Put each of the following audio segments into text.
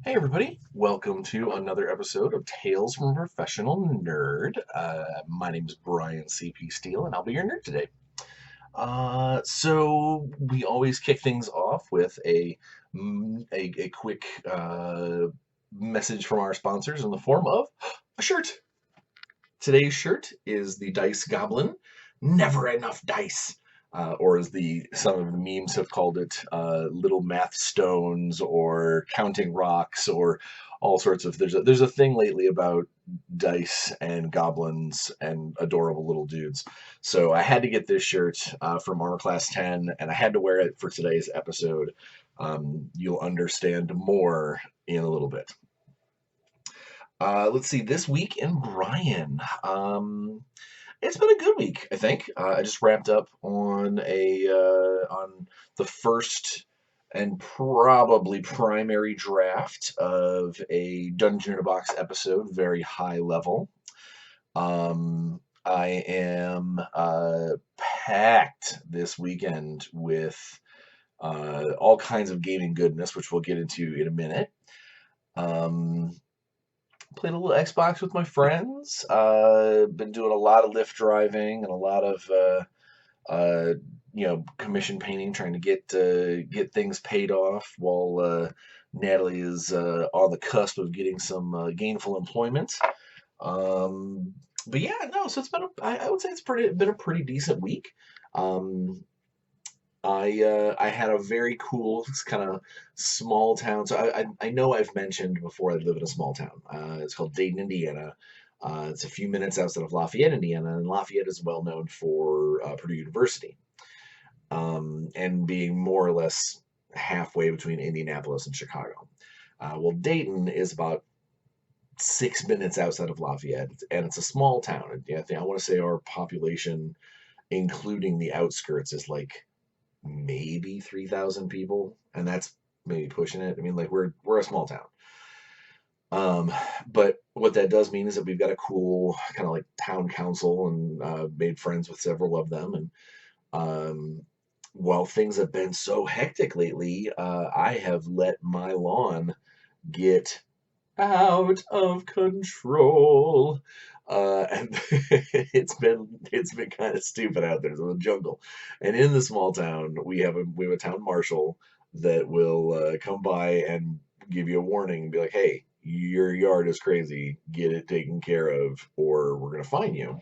Hey everybody, welcome to another episode of Tales from a Professional Nerd. My name is Bryan CP Steele, and I'll be your nerd today. So we always kick things off with a quick message from our sponsors in the form of a shirt. Today's shirt is the Dice Goblin, Never Enough Dice. Or as some of the memes have called it, little math stones or counting rocks or all sorts of. There's a thing lately about dice and goblins and adorable little dudes. So I had to get this shirt from Armor Class 10, and I had to wear it for today's episode. You'll understand more in a little bit. Let's see, this week in Bryan. It's been a good week, I think. I just wrapped up on the first and probably primary draft of a Dungeon in a Box episode, very high level. I am packed this weekend with all kinds of gaming goodness, which we'll get into in a minute. Played a little Xbox with my friends. Been doing a lot of Lyft driving and a lot of commission painting, trying to get things paid off while Natalie is on the cusp of getting some gainful employment. But yeah, no. So it's been I would say been a pretty decent week. Um, I had a very cool kind of small town. So I know I've mentioned before I live in a small town. It's called Dayton, Indiana. It's a few minutes outside of Lafayette, Indiana, and Lafayette is well known for Purdue University, and being more or less halfway between Indianapolis and Chicago. Well, Dayton is about 6 minutes outside of Lafayette, and it's a small town. I want to say our population, including the outskirts, is like maybe 3,000 people, and that's maybe pushing it. I mean, like we're a small town. But what that does mean is that we've got a cool kind of like town council and made friends with several of them. And while things have been so hectic lately, I have let my lawn get out of control. And it's been kind of stupid out there. It's a jungle, and in the small town, we have a town marshal that will come by and give you a warning and be like, "Hey, your yard is crazy. Get it taken care of, or we're gonna fine you."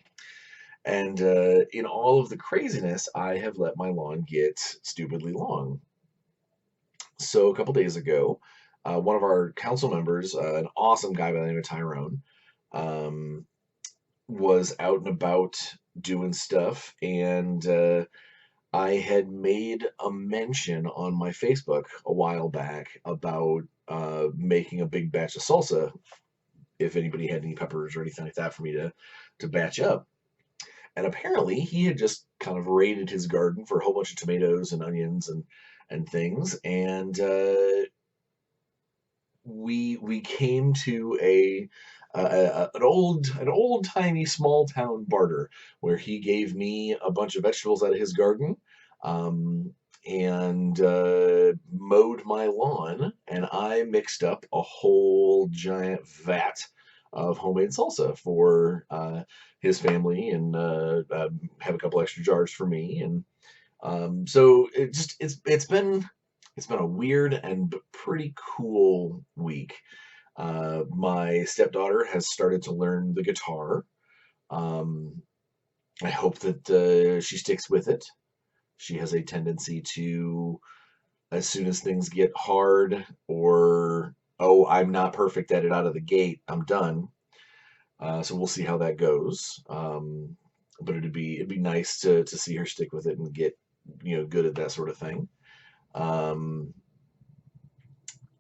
And in all of the craziness, I have let my lawn get stupidly long. So a couple days ago, one of our council members, an awesome guy by the name of Tyrone, um, was out and about doing stuff, and I had made a mention on my Facebook a while back about making a big batch of salsa. If anybody had any peppers or anything like that for me to batch up, and apparently he had just kind of raided his garden for a whole bunch of tomatoes and onions and things, and we came to an old timey small town barter where he gave me a bunch of vegetables out of his garden, um, and mowed my lawn, and I mixed up a whole giant vat of homemade salsa for his family, and have a couple extra jars for me, and so it's been a weird and pretty cool week. My stepdaughter has started to learn the guitar. Um, I hope that she sticks with it. She has a tendency to, as soon as things get hard, or, oh, I'm not perfect at it out of the gate, I'm done. So we'll see how that goes. But it'd be nice to see her stick with it and get good at that sort of thing. Um,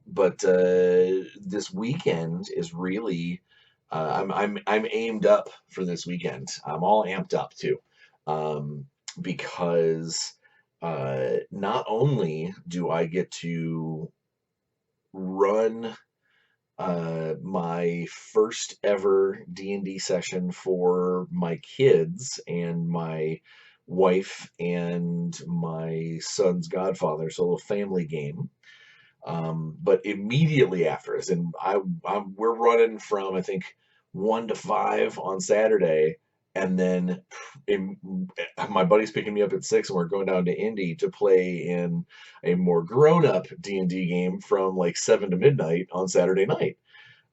but this weekend is really I'm aimed up for this weekend. I'm all amped up too, um, because not only do I get to run my first ever D&D session for my kids and my wife and my son's godfather, so a little family game. But immediately after, as in we're running from, I think, 1 to 5 on Saturday, and then my buddy's picking me up at 6, and we're going down to Indy to play in a more grown-up D&D game from like 7 to midnight on Saturday night.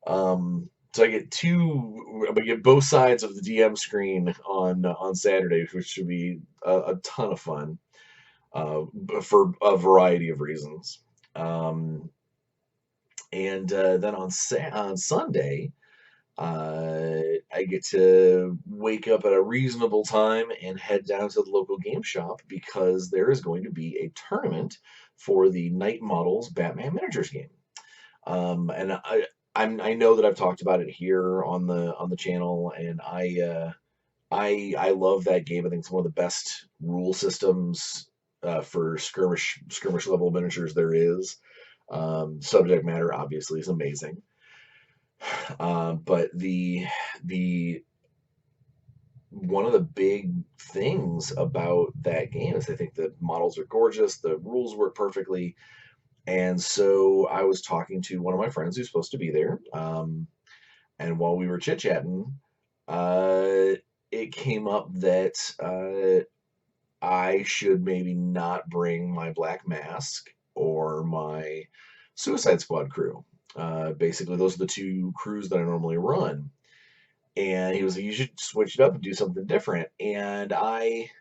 So I get both sides of the DM screen on Saturday, which should be a ton of fun, for a variety of reasons. And then on Sunday, I get to wake up at a reasonable time and head down to the local game shop because there is going to be a tournament for the Night Models Batman miniatures game. And I know that I've talked about it here on the channel, and I love that game. I think it's one of the best rule systems for skirmish level miniatures there is. Subject matter obviously is amazing. But the one of the big things about that game is I think the models are gorgeous, the rules work perfectly, and so I was talking to one of my friends who's supposed to be there, and while we were chit-chatting, it came up that I should maybe not bring my Black Mask or my Suicide Squad crew. Basically, those are the two crews that I normally run. And he was like, "You should switch it up and do something different." And I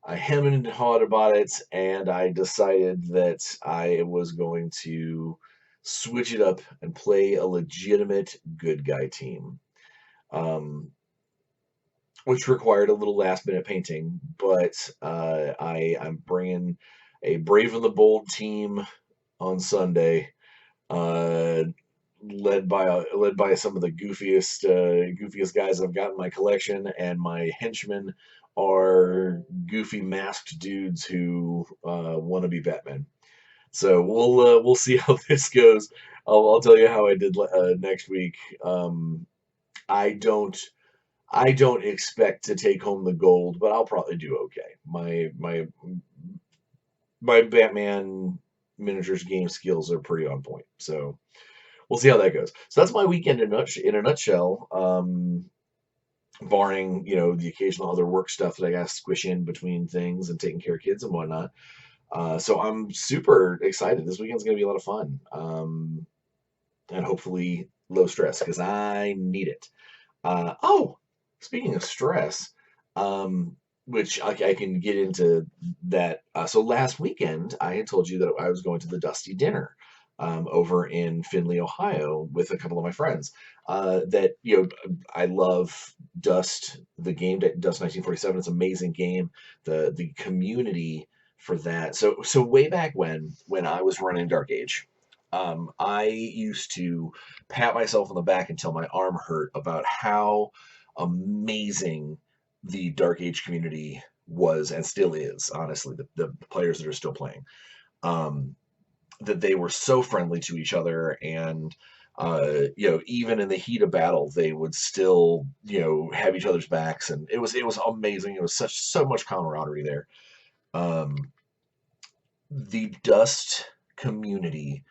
hemmed and hawed about it, and I decided that I was going to switch it up and play a legitimate good guy team. Um, which required a little last minute painting, but I'm bringing a Brave and the Bold team on Sunday, uh, led by some of the goofiest guys I've got in my collection, and my henchmen are goofy masked dudes who want to be Batman. So we'll see how this goes. I'll tell you how I did next week. I don't I don't expect to take home the gold, but I'll probably do okay. My Batman miniatures game skills are pretty on point, so we'll see how that goes. So that's my weekend in a nutshell. Barring the occasional other work stuff that I got to squish in between things and taking care of kids and whatnot. So I'm super excited. This weekend's gonna be a lot of fun, and hopefully low stress because I need it. Oh, speaking of stress, which I can get into that. So last weekend, I had told you that I was going to the Dusty Dinner over in Findlay, Ohio, with a couple of my friends. I love Dust, the game, Dust 1947. It's an amazing game. The community for that. So way back when I was running Dark Age, I used to pat myself on the back until my arm hurt about how amazing the Dark Age community was and still is, honestly, the players that are still playing. That they were so friendly to each other, and even in the heat of battle, they would still, have each other's backs, and it was amazing. It was so much camaraderie there. Um, the Dust community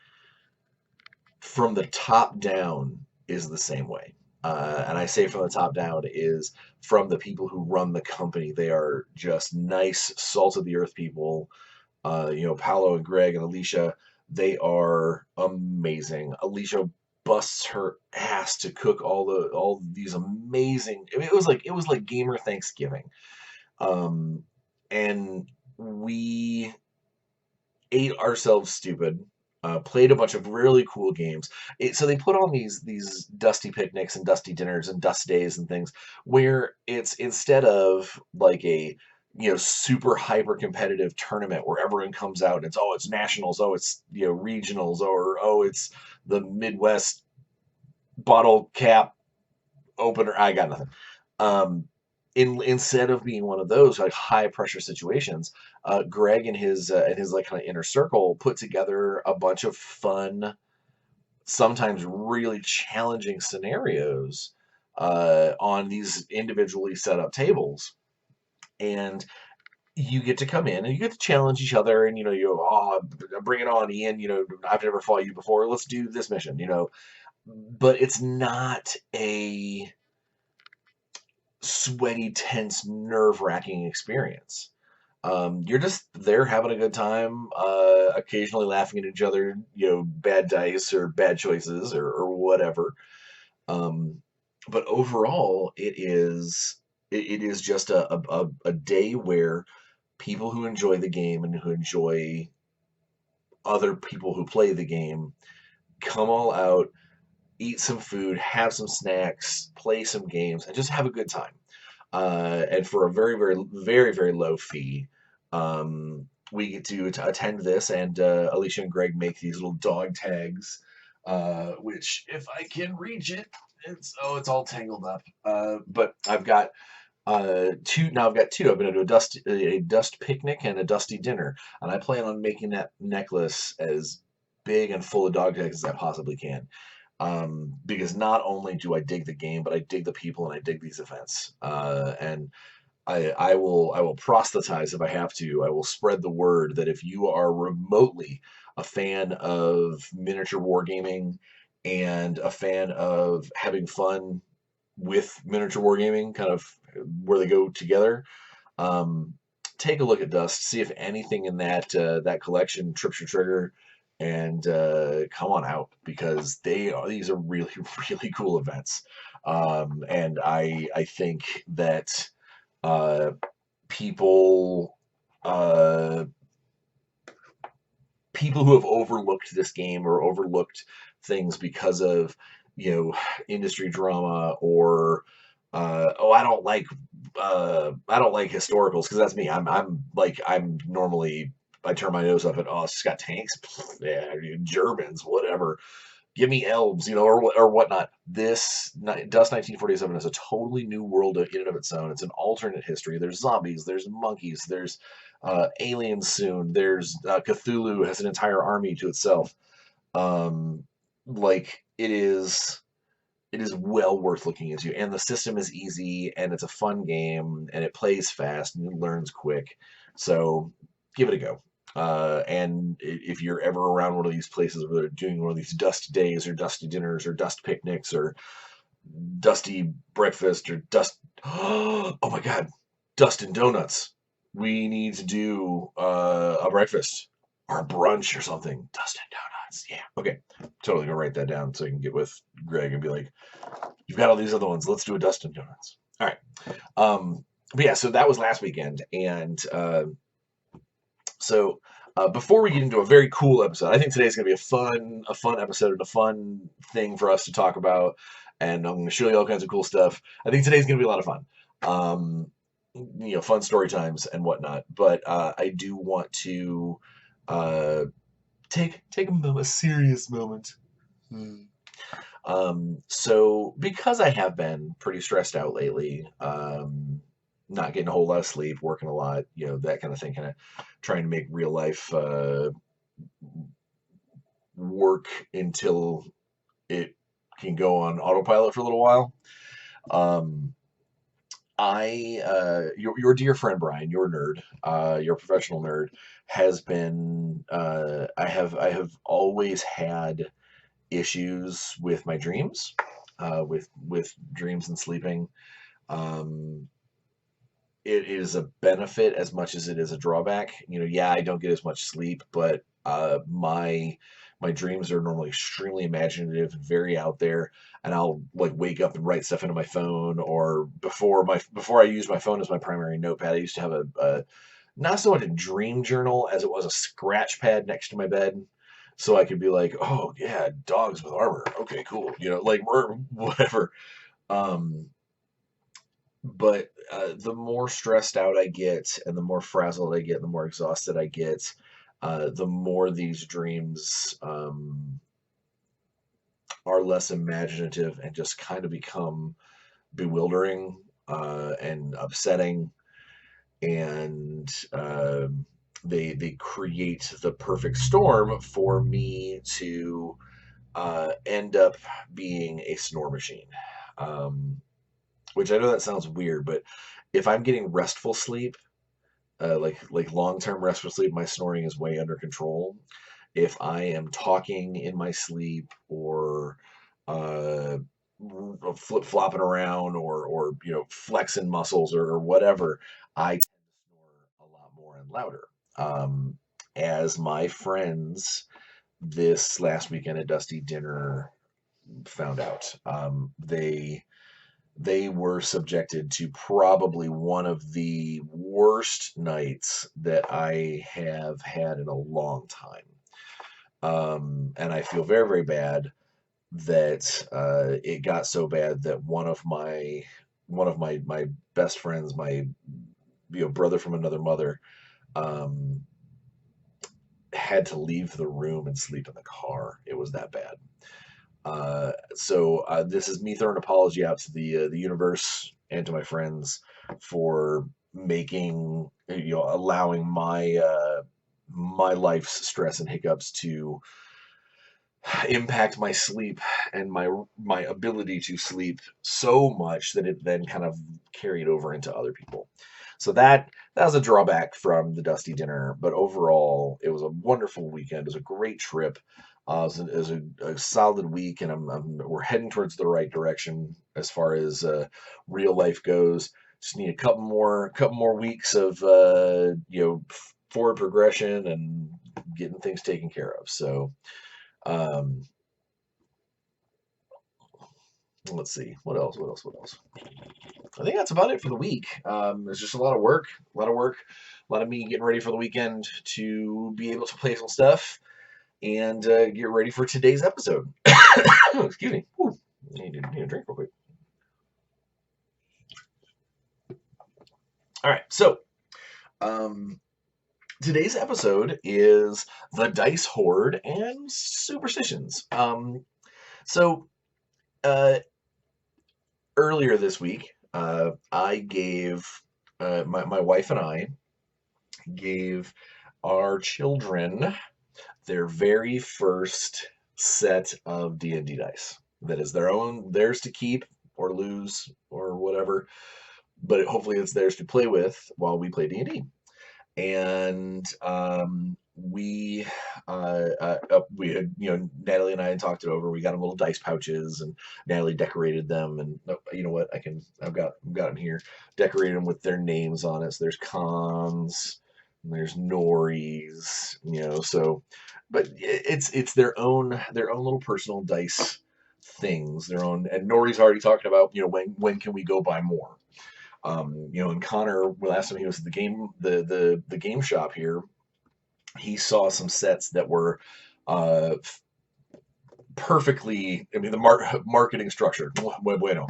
from the top down is the same way. And I say from the top down is from the people who run the company. They are just nice, salt of the earth people. Paolo and Greg and Alicia, they are amazing. Alicia busts her ass to cook all these amazing. I mean, it was like gamer Thanksgiving. And we ate ourselves stupid, played a bunch of really cool games. So they put on these dusty picnics and dusty dinners and dust days and things where it's, instead of like a super hyper competitive tournament where everyone comes out and it's nationals, it's regionals, or it's the Midwest bottle cap opener. I got nothing. Um, instead of being one of those like high pressure situations, Greg and his like kind of inner circle put together a bunch of fun, sometimes really challenging scenarios on these individually set up tables, and you get to come in and you get to challenge each other, and oh, bring it on, Ian. I've never fought you before. Let's do this mission. But it's not a sweaty, tense, nerve-wracking experience. You're just there having a good time, occasionally laughing at each other, bad dice or bad choices or whatever. Um, but overall, it is just a day where people who enjoy the game and who enjoy other people who play the game come all out, eat some food, have some snacks, play some games, and just have a good time. And for a very, very, very, very low fee, we get to attend this, and Alicia and Greg make these little dog tags, which if I can reach it, it's all tangled up. But I've got two now. I've got two. I'm going to do a dust picnic and a dusty dinner, and I plan on making that necklace as big and full of dog tags as I possibly can. Because not only do I dig the game, but I dig the people and I dig these events. And I will proselytize if I have to. I will spread the word that if you are remotely a fan of miniature wargaming and a fan of having fun with miniature wargaming, kind of where they go together, um, take a look at Dust, see if anything in that collection trips your trigger, and come on out because these are really really cool events, and I think that uh, people uh, people who have overlooked this game or overlooked things because of industry drama or I don't like historicals because that's me. I'm normally I turn my nose up at it's just got tanks, yeah, Germans, whatever. Give me elves, or whatnot. Dust 1947 is a totally new world in and of its own. It's an alternate history. There's zombies, there's monkeys, there's aliens soon. There's Cthulhu has an entire army to itself. Um, like it is well worth looking into, and the system is easy, and it's a fun game, and it plays fast, and it learns quick. So give it a go. And if you're ever around one of these places where they're doing one of these dust days or dusty dinners or dust picnics or dusty breakfast or dust, oh my God, dust and donuts. We need to do a breakfast or a brunch or something. Dust and donuts. Yeah. Okay. Totally gonna write that down so I can get with Greg and be like, you've got all these other ones. Let's do a dust and donuts. All right. But yeah, so that was last weekend, and so before we get into a very cool episode, I think today's going to be a fun episode and a fun thing for us to talk about, and I'm going to show you all kinds of cool stuff. I think today's going to be a lot of fun. Fun story times and whatnot. But I do want to take a serious moment. So because I have been pretty stressed out lately, not getting a whole lot of sleep, working a lot, that kind of thing, kind of trying to make real life work until it can go on autopilot for a little while. Your dear friend Bryan, your nerd, your professional nerd, has been. I have always had issues with my dreams, with dreams and sleeping. Um, it is a benefit as much as it is a drawback. Yeah, I don't get as much sleep, but my dreams are normally extremely imaginative and very out there, and I'll like wake up and write stuff into my phone. Or before I used my phone as my primary notepad, I used to have a not so much a dream journal as it was a scratch pad next to my bed. So I could be like, oh yeah, dogs with armor. Okay, cool. Like or whatever. Um, but the more stressed out I get, and the more frazzled I get, the more exhausted I get, the more these dreams are less imaginative and just kind of become bewildering and upsetting, and they create the perfect storm for me to end up being a snore machine. Um, which I know that sounds weird, but if I'm getting restful sleep, like long-term restful sleep, my snoring is way under control. If I am talking in my sleep or uh, flip-flopping around or flexing muscles or whatever, I tend to snore a lot more and louder. Um, as my friends this last weekend at Dusty Dinner found out, they were subjected to probably one of the worst nights that I have had in a long time. And I feel very, very bad that it got so bad that one of my best friends, my brother from another mother, um, had to leave the room and sleep in the car. It was that bad. So this is me throwing an apology out to the universe and to my friends for making allowing my life's stress and hiccups to impact my sleep and my ability to sleep so much that it then kind of carried over into other people. So that was a drawback from the Dusty Dinner, but overall it was a wonderful weekend. It was a great trip. It was a solid week, and we're heading towards the right direction as far as real life goes. Just need a couple more weeks of forward progression and getting things taken care of. So um, let's see. What else? What else? What else? I think that's about it for the week. It's just a lot of work, a lot of me getting ready for the weekend to be able to play some stuff and get ready for today's episode. Excuse me. Whew. I need to drink real quick. All right. So um, today's episode is the Dice Hoard and Superstitions. So uh, earlier this week, I gave my wife and I gave our children their very first set of D&D dice. That is theirs to keep or lose or whatever, but hopefully it's theirs to play with while we play D&D. And we had, Natalie and I had talked it over. We got them little dice pouches, and Natalie decorated them. And you know what? I've got them here. Decorated them with their names on it. So there's cons, and there's Norries, So, but it's their own little personal dice things. Their own, and Norrie's already talking about, when can we go buy more? And Connor, last time he was at the game shop here, he saw some sets that were uh, perfectly. I mean, the marketing structure, muy bueno.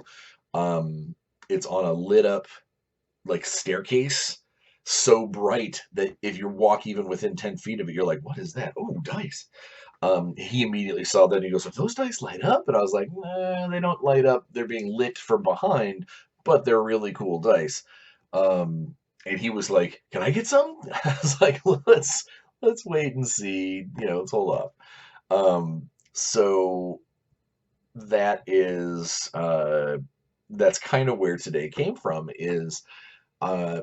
It's on a lit up like staircase, so bright that if you walk even within 10 feet of it, you're like, "What is that? Oh, dice!" He immediately saw that and he goes, "If those dice light up?" And I was like, "Nah, they don't light up. They're being lit from behind, but they're really cool dice." Um, and he was like, "Can I get some?" I was like, "Let's wait and see. Let's hold off." So that is that's kind of where today came from. Is uh,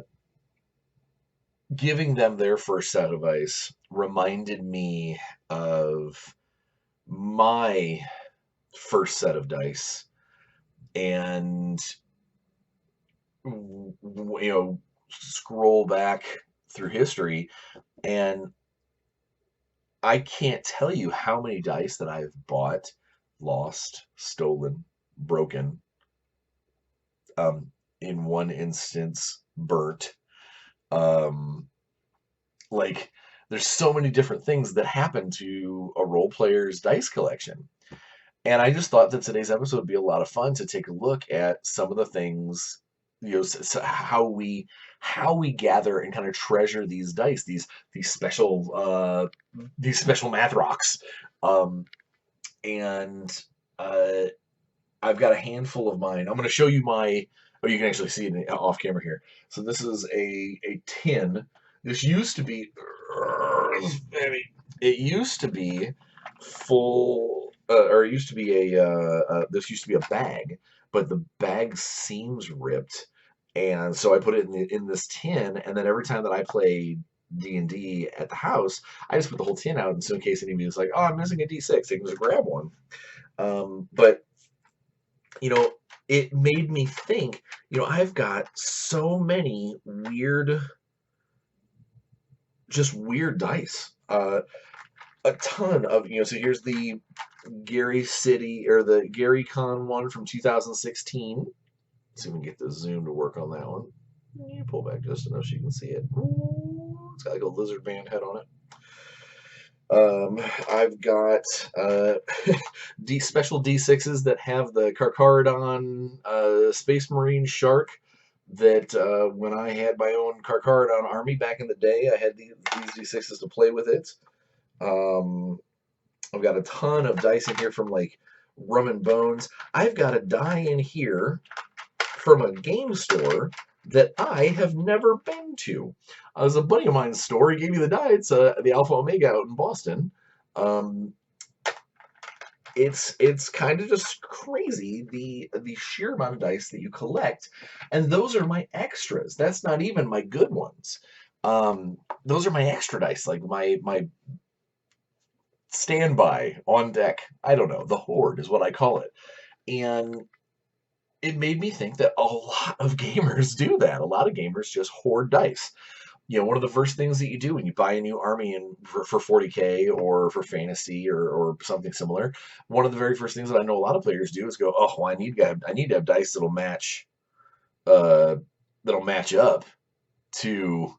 giving them their first set of ice reminded me of my first set of dice, and scroll back through history, and I can't tell you how many dice that I've bought, lost, stolen, broken, in one instance burnt. um like there's so many different things that happen to a role player's dice collection. And I just thought that today's episode would be a lot of fun to take a look at some of the things, how we gather and kind of treasure these dice, these special math rocks. Um, and uh, I've got a handful of mine. I'm going to show you my. Oh, you can actually see it off camera here. So this is a tin. This used to be. It used to be full, or it used to be this used to be a bag, but the bag seams ripped, And so I put it in this tin, and then every time that I play D&D at the house, I just put the whole tin out, and so in case anybody was like, "Oh, I'm missing a D6," they can just grab one. But you know, it made me think. I've got so many just weird dice. A ton of So here's the Gary City or the Gary Con one from 2016. Let's see if we can get the zoom to work on that one. You pull back just enough so you can see it. Ooh, it's got like a lizard man head on it. I've got special D6s that have the Carcharodon Space Marine Shark. That when I had my own Carcharodon army back in the day, I had these D6s to play with it. I've got a ton of dice in here from like Rum and Bones. I've got a die in here from a game store that I have never been to. It was a buddy of mine's store. He gave me the die. It's the Alpha Omega out in Boston. It's kind of just crazy the sheer amount of dice that you collect, and those are my extras. That's not even my good ones. Those are my extra dice, like my standby on deck. I don't know. The Hoard is what I call it, and it made me think that a lot of gamers do that. A lot of gamers just hoard dice. One of the first things that you do when you buy a new army for 40K or for fantasy or something similar, one of the very first things that I know a lot of players do is go, oh, well, I need to have dice uh, that'll match up to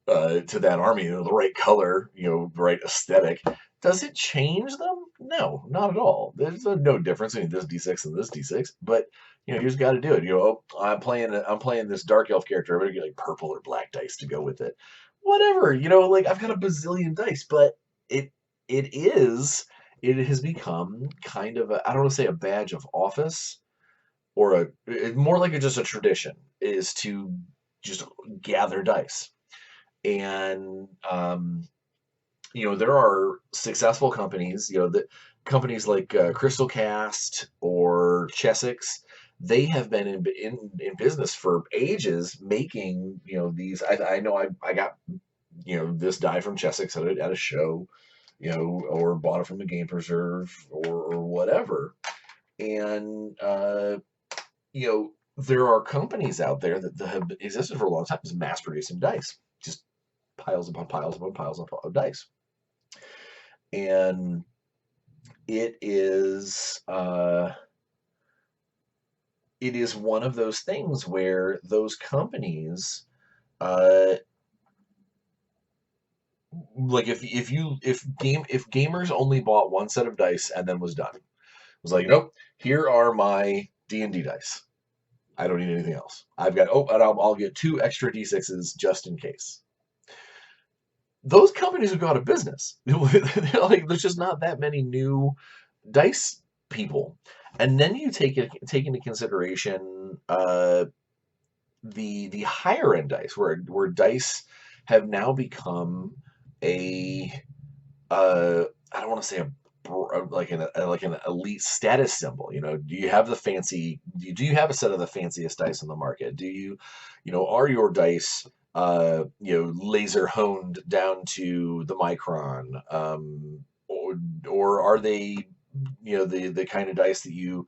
that army, the right color, the right aesthetic. Does it change them? No, not at all. There's no difference between this D6 and this D6, but you just got to do it. Oh, I'm playing this dark elf character. I'm gonna get like purple or black dice to go with it. Whatever, like I've got a bazillion dice, but it it is it has become kind of I don't want to say a badge of office or more like just a tradition is to just gather dice. And there are successful companies, that companies like Crystal Cast or Chessex, they have been in business for ages making, these. I know I got, this die from Chessex at a show, or bought it from a game preserve or whatever. And, there are companies out there that have existed for a long time, just mass producing dice, just piles upon piles upon piles of dice. And it is one of those things where those companies, like if gamers only bought one set of dice and then was done, it was like, nope, here are my D&D dice. I don't need anything else. I've got and I'll get 2 extra D6s just in case. Those companies would go out of business. Like, there's just not that many new dice people. And then you take into consideration the higher end dice, where dice have now become a I don't want to say like an elite status symbol. Do you have the fancy? Do you have a set of the fanciest dice on the market? Do you, are your dice laser honed down to the micron, or are they the kind of dice that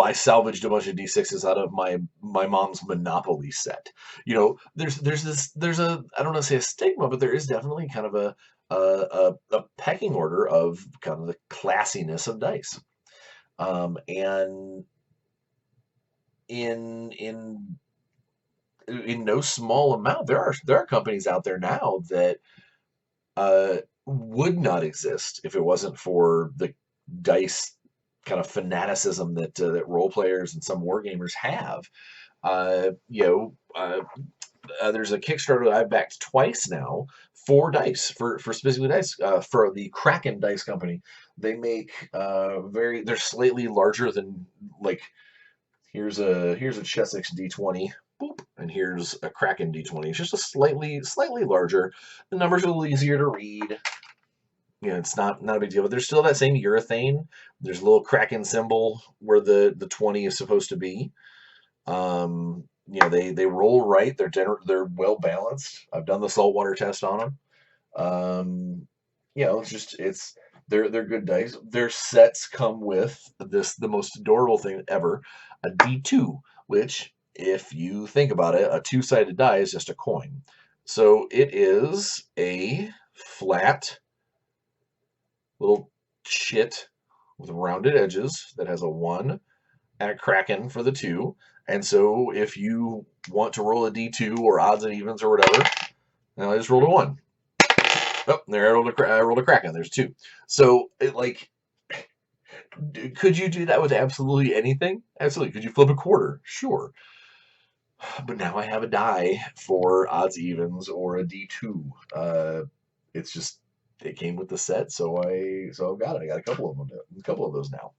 I salvaged a bunch of D6s out of my mom's Monopoly set. There's a I don't want to say a stigma, but there is definitely kind of a pecking order of kind of the classiness of dice. And in no small amount, there are companies out there now that would not exist if it wasn't for the dice kind of fanaticism that role players and some war gamers have. There's a Kickstarter that I've backed twice now for dice, for specifically dice, for the Kraken Dice Company. They make they're slightly larger than, like, here's a Chessex D20, boop, and here's a Kraken D20. It's just a slightly larger. The numbers are a little easier to read. It's not a big deal, but there's still that same urethane. There's a little Kraken symbol where the 20 is supposed to be. they roll right. They're well balanced. I've done the saltwater test on them. It's they're good dice. Their sets come with the most adorable thing ever, a D2, which if you think about it, a two-sided die is just a coin. So it is a flat little chit with rounded edges that has a 1 and a kraken for the 2. And so if you want to roll a D2 or odds and evens or whatever, now I just rolled a 1. Oh, there I rolled a kraken. There's 2. So could you do that with absolutely anything? Absolutely. Could you flip a quarter? Sure. But now I have a die for odds evens or a D2. It's just it came with the set, so I've got it. I got a couple of them, a couple of those now.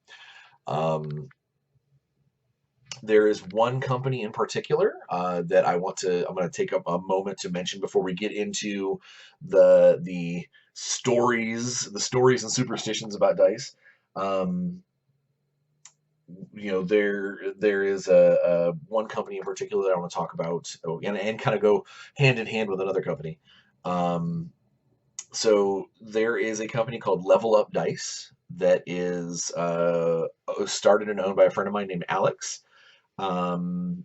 There is one company in particular that I'm going to take up a moment to mention before we get into the stories and superstitions about dice. There is a one company in particular that I want to talk about, and kind of go hand in hand with another company. So there is a company called Level Up Dice that is started and owned by a friend of mine named Alex. And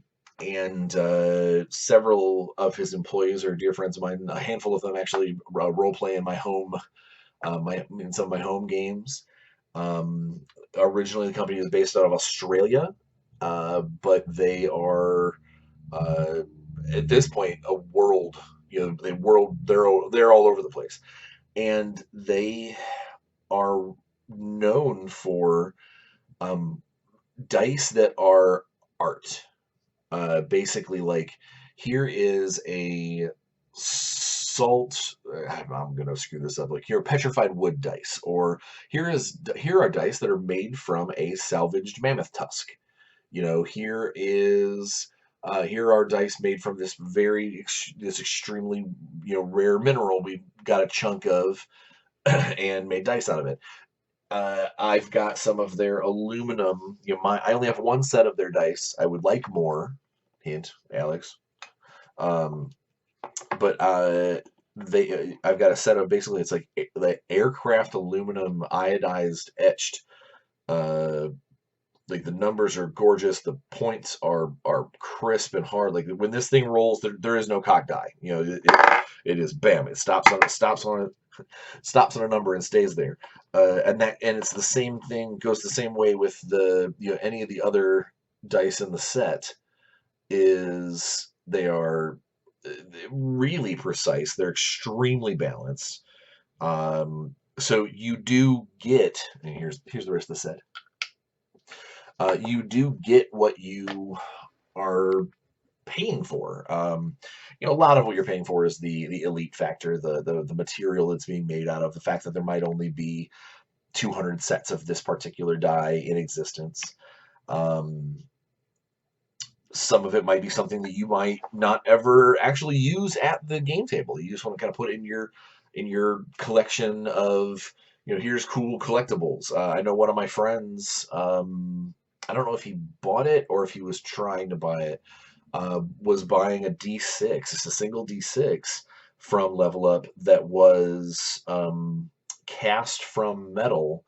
several of his employees are dear friends of mine. A handful of them actually role play in my home, in some of my home games. Originally, the company was based out of Australia, but they are at this point a world. They're all over the place, and they are known for dice that are art. Basically, like here is a salt. I'm gonna screw this up. Like here, petrified wood dice, or here are dice that are made from a salvaged mammoth tusk. Here are dice made from this extremely rare mineral we got a chunk of and made dice out of it. I've got some of their aluminum. I only have one set of their dice. I would like more. Hint, Alex. Um, but I've got a set of basically it's like the aircraft aluminum iodized etched. Like the numbers are gorgeous. The points are crisp and hard. Like when this thing rolls, there is no cock die. It is bam. It stops on a number and stays there. And it's the same thing, goes the same way with any of the other dice in the set. They are really precise. They're extremely balanced. So you do get, and here's the rest of the set. You do get what you are paying for. A lot of what you're paying for is the elite factor, the material that's being made out of, the fact that there might only be 200 sets of this particular die in existence. Some of it might be something that you might not ever actually use at the game table. You just want to kind of put it in your collection of, here's cool collectibles. I know one of my friends, I don't know if he bought it or if he was trying to buy it, was buying a D6. It's a single D6 from Level Up that was cast from metal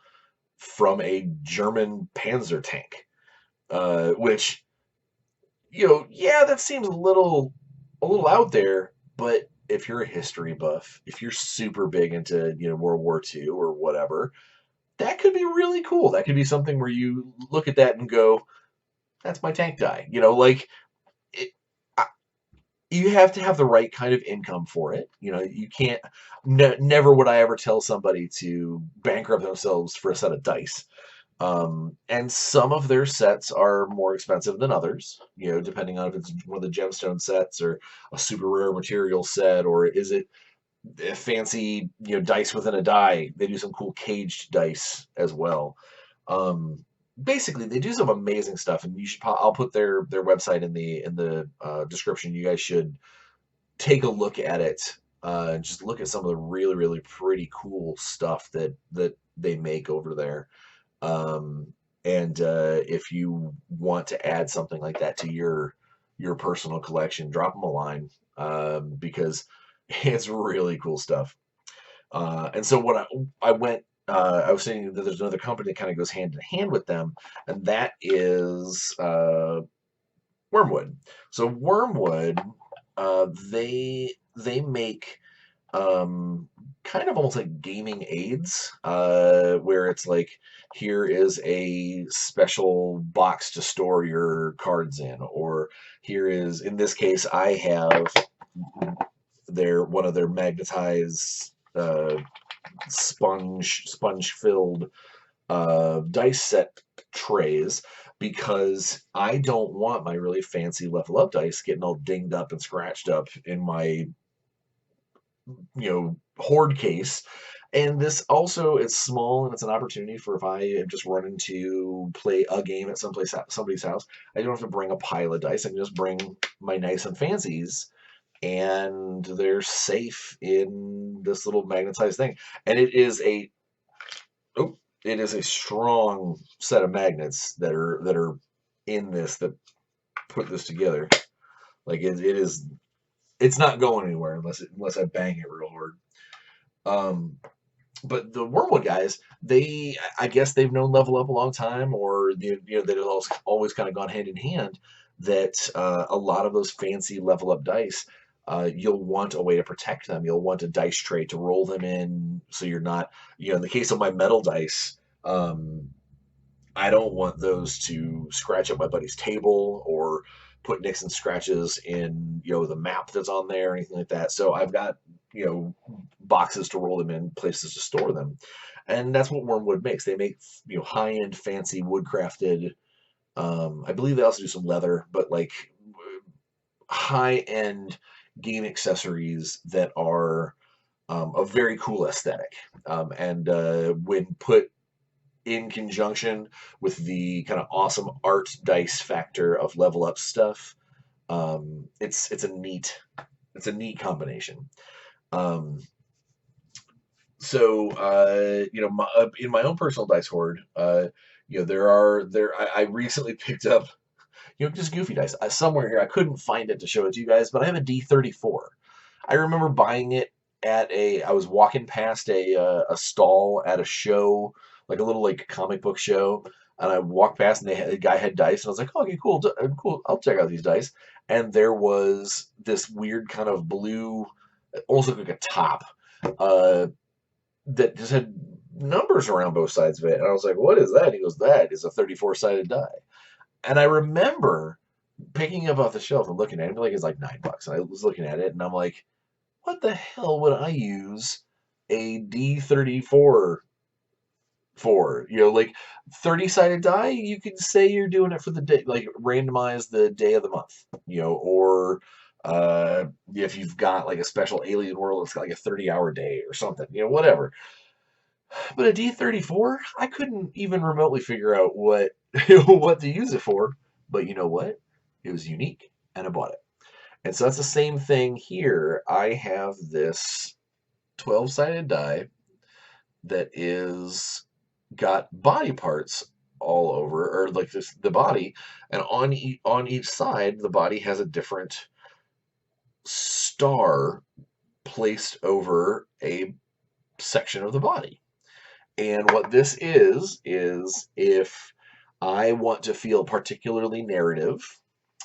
from a German Panzer tank, which yeah, that seems a little out there, but if you're a history buff, if you're super big into World War II or whatever, that could be really cool. That could be something where you look at that and go, "That's my tank die." It, you have to have the right kind of income for it. You can't. Never would I ever tell somebody to bankrupt themselves for a set of dice. And some of their sets are more expensive than others, depending on if it's one of the gemstone sets or a super rare material set, or is it a fancy, dice within a die. They do some cool caged dice as well. Basically, they do some amazing stuff, and I'll put their website in the description. You guys should take a look at it. Just look at some of the really, really pretty cool stuff that they make over there. And if you want to add something like that to your your personal collection, drop them a line, because it's really cool stuff. And so what I went, I was saying that there's another company that kind of goes hand in hand with them, and that is Wormwood. So Wormwood, they make kind of almost like gaming aids, where it's like, here is a special box to store your cards in, or here is, in this case, I have one of their magnetized sponge filled dice set trays, because I don't want my really fancy level up dice getting all dinged up and scratched up in my hoard case. And this also, it's small, and it's an opportunity for, if I am just running to play a game at somebody's house, I don't have to bring a pile of dice. I can just bring my nice and fancies, and they're safe in this little magnetized thing. And it is a strong set of magnets that are in this, that put this together. Like it's not going anywhere unless I bang it real hard. But the Wormwood guys, I guess they've known Level Up a long time, or they've always kind of gone hand in hand. That a lot of those fancy Level Up dice, you'll want a way to protect them. You'll want a dice tray to roll them in, so you're not, in the case of my metal dice, I don't want those to scratch up my buddy's table, or put nicks and scratches in, the map that's on there, or anything like that. So I've got, boxes to roll them in, places to store them. And that's what Wormwood makes. They make, high-end, fancy, wood-crafted, I believe they also do some leather, but like high-end game accessories that are a very cool aesthetic. And when put in conjunction with the kind of awesome art dice factor of Level Up stuff, it's a neat combination. So in my own personal dice hoard, I recently picked up, just goofy dice somewhere here. I couldn't find it to show it to you guys, but I have a D34. I remember buying it I was walking past a stall at a show, like a little like comic book show, and I walked past, and the guy had dice, and I was like, oh, okay, cool, cool, I'll check out these dice. And there was this weird kind of blue, almost looked like a top, that just had numbers around both sides of it. And I was like, what is that? He goes, that is a 34-sided die. And I remember picking up off the shelf and looking at it, like it's like $9. And I was looking at it, and I'm like, what the hell would I use a D34 for? Like 30-sided die, you could say you're doing it for the day, like randomize the day of the month, or if you've got like a special alien world, it's got like a 30-hour day or something, whatever. But a D34, I couldn't even remotely figure out what what to use it for. But you know what? It was unique, and I bought it. And so that's the same thing here. I have this 12-sided die that is got body parts all over, or like the body, and on each side, the body has a different star placed over a section of the body. And what this is if I want to feel particularly narrative,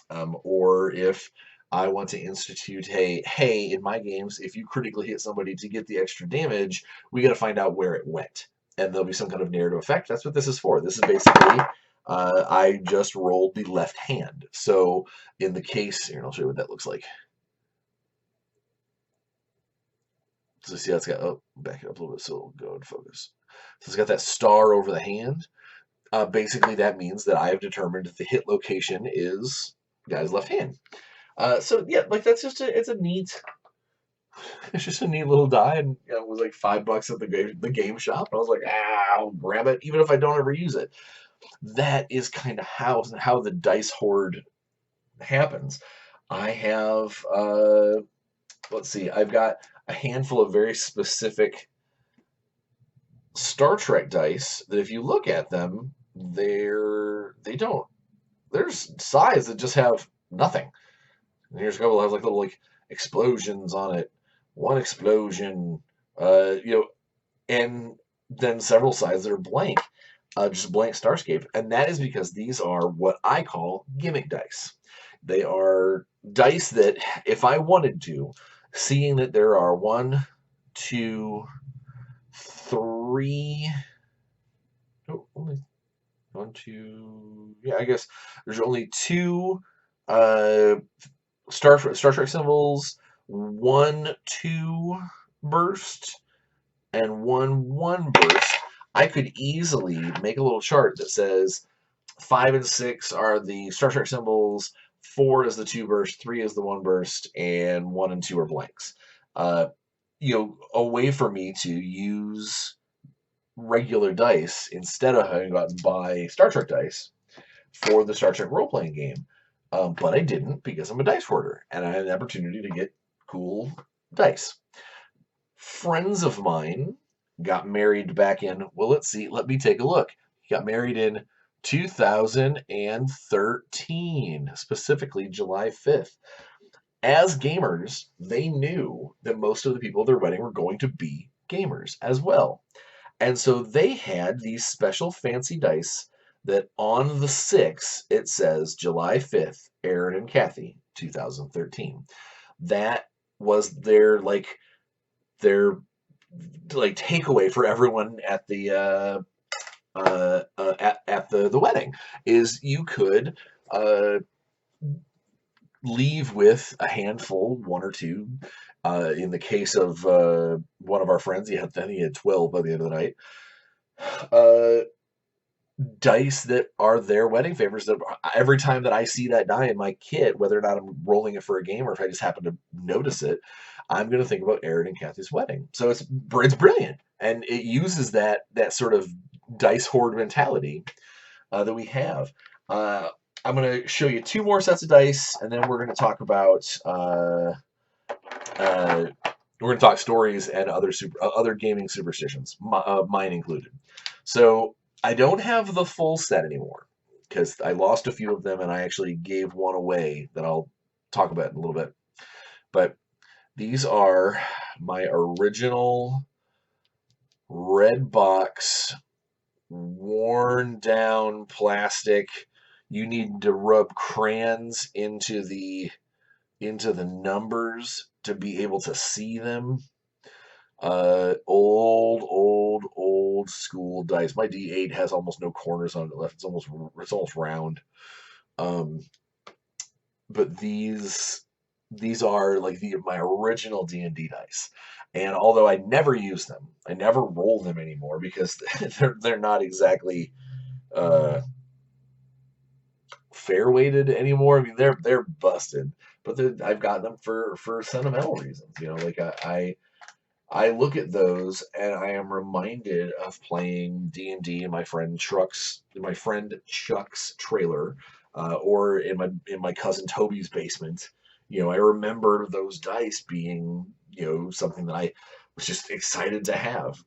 or if I want to institute, hey, in my games, if you critically hit somebody to get the extra damage, we got to find out where it went. And there'll be some kind of narrative effect. That's what this is for. This is basically, I just rolled the left hand. So in the case, here, I'll show you what that looks like. So see how it's got, back it up a little bit so it'll go and focus. So it's got that star over the hand. Basically, that means that I have determined that the hit location is guy's left hand. So yeah, like that's just it's just a neat little die, and it was like $5 at the game shop. And I was like, I'll grab it, even if I don't ever use it. That is kind of how the dice hoard happens. I have let's see, I've got a handful of very specific Star Trek dice that, if you look at them, there's sides that just have nothing. And here's a couple that have like little like explosions on it. One explosion, you know, and then several sides that are blank, just blank starscape. And that is because these are what I call gimmick dice. They are dice that, if I wanted to, seeing that there are one, two, three, oh, only one, two, yeah, I guess there's only two uh, Star Trek symbols, one, two burst, and one burst. I could easily make a little chart that says 5 and 6 are the Star Trek symbols, 4 is the two burst, 3 is the one burst, and 1 and 2 are blanks. Uh, a way for me to use regular dice instead of having to go out and buy Star Trek dice for the Star Trek role playing game. But I didn't because I'm a dice hoarder and I had an opportunity to get cool dice. Friends of mine got married back in, well, let's see, let me take a look. He got married in 2013, specifically July 5th. As gamers, they knew that most of the people at their wedding were going to be gamers as well. And so they had these special fancy dice that on the 6th, it says July 5th, Aaron and Kathy, 2013. That was their like takeaway for everyone at the at the wedding is you could uh, leave with a handful, one or two. In the case of one of our friends, he had 12 by the end of the night. Uh, Dice that are their wedding favors. That every time that I see that die in my kit, whether or not I'm rolling it for a game or if I just happen to notice it, I'm going to think about Aaron and Kathy's wedding. So it's brilliant, and it uses that sort of dice hoard mentality that we have. I'm going to show you two more sets of dice, and then we're going to talk about we're going to talk stories and other gaming superstitions, mine included. So I don't have the full set anymore because I lost a few of them, and I actually gave one away that I'll talk about in a little bit. But these are my original red box, worn down plastic. You need to rub crayons into the numbers to be able to see them. Old school dice. My D8 has almost no corners on it left. It's almost round. Um, but these are like my original D&D dice. And although I never use them, I never roll them anymore because they're not exactly uh, fair weighted anymore. I mean, they're busted, but I've got them for sentimental reasons. Like I look at those and I am reminded of playing D&D in my friend Chuck's trailer, or in my cousin Toby's basement. I remember those dice being something that I was just excited to have.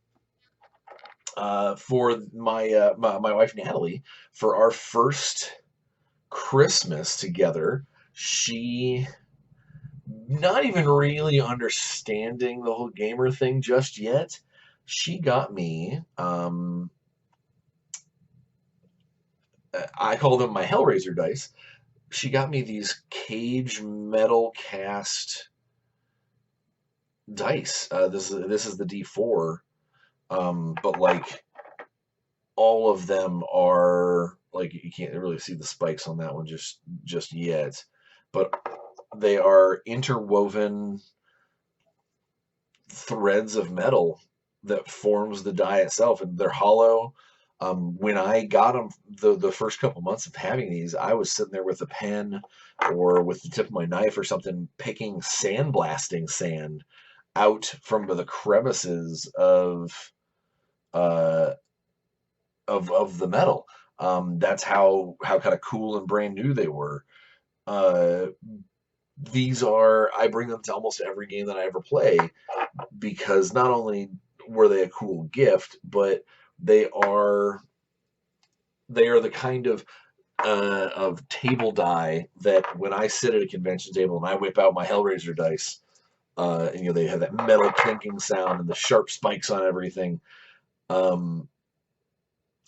For my wife Natalie, for our first Christmas together, she, not even really understanding the whole gamer thing just yet, she got me, I call them my Hellraiser dice. She got me these cage metal cast dice. This is the D4, but like all of them are like, you can't really see the spikes on that one just yet, but they are interwoven threads of metal that forms the die itself, and they're hollow. When I got them, the first couple months of having these, I was sitting there with a pen or with the tip of my knife or something, picking sandblasting sand out from the crevices uh, of the metal. That's how kind of cool and brand new they were. Uh, I bring them to almost every game that I ever play, because not only were they a cool gift, but they are the kind of, of table die that when I sit at a convention table and I whip out my Hellraiser dice, and they have that metal clinking sound and the sharp spikes on everything. Um,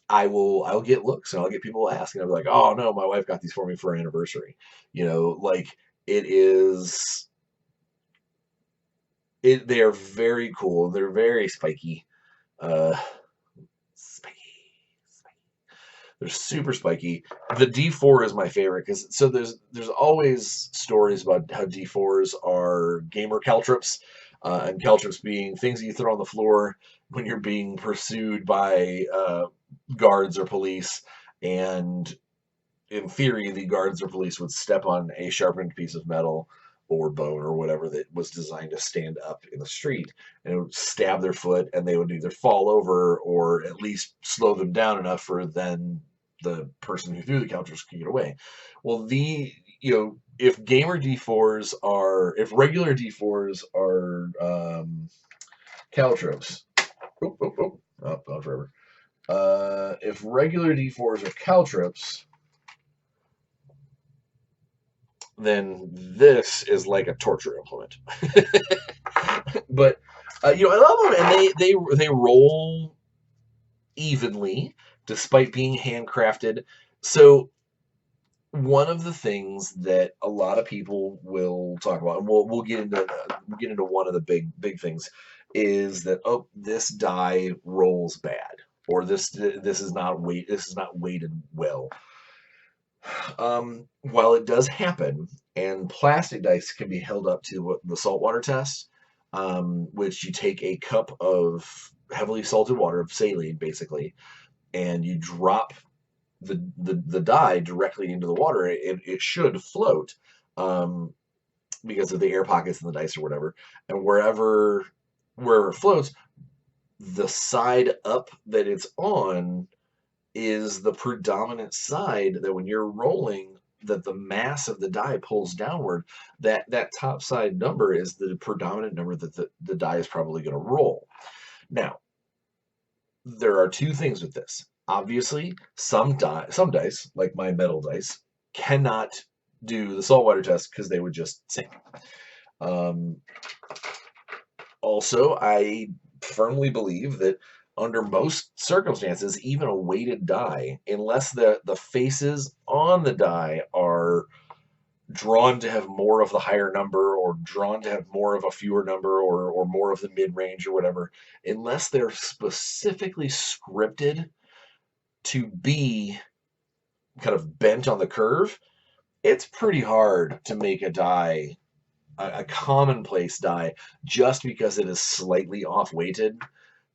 I'll get looks and I'll get people asking. I'll be like, "Oh no, my wife got these for me for our anniversary." Like it is. They are very cool. They're very spiky. Uh, spiky. They're super spiky. The D4 is my favorite because there's always stories about how D4s are gamer caltrops, and caltrops being things that you throw on the floor when you're being pursued by guards or police, and in theory, the guards or police would step on a sharpened piece of metal or bone or whatever that was designed to stand up in the street, and it would stab their foot, and they would either fall over or at least slow them down enough for then the person who threw the counters could get away. Well, if regular D4s are caltrops, not forever. If regular D4s are caltrops, then this is like a torture implement. But I love them, and they roll evenly despite being handcrafted. So one of the things that a lot of people will talk about, and we'll get into one of the big things, is that this die rolls bad, or this is not weighted well. While it does happen, and plastic dice can be held up to the saltwater test, which you take a cup of heavily salted water, of saline basically, and you drop the die directly into the water. It should float, because of the air pockets in the dice or whatever, and wherever it floats, the side up that it's on is the predominant side, that when you're rolling, that the mass of the die pulls downward. That top side number is the predominant number that the die is probably going to roll. Now, there are two things with this. Obviously, some dice, like my metal dice, cannot do the saltwater test because they would just sink. Um, Also, I firmly believe that under most circumstances, even a weighted die, unless the faces on the die are drawn to have more of the higher number, or drawn to have more of a fewer number, or more of the mid range or whatever, unless they're specifically scripted to be kind of bent on the curve, it's pretty hard to make a die, a commonplace die, just because it is slightly off weighted,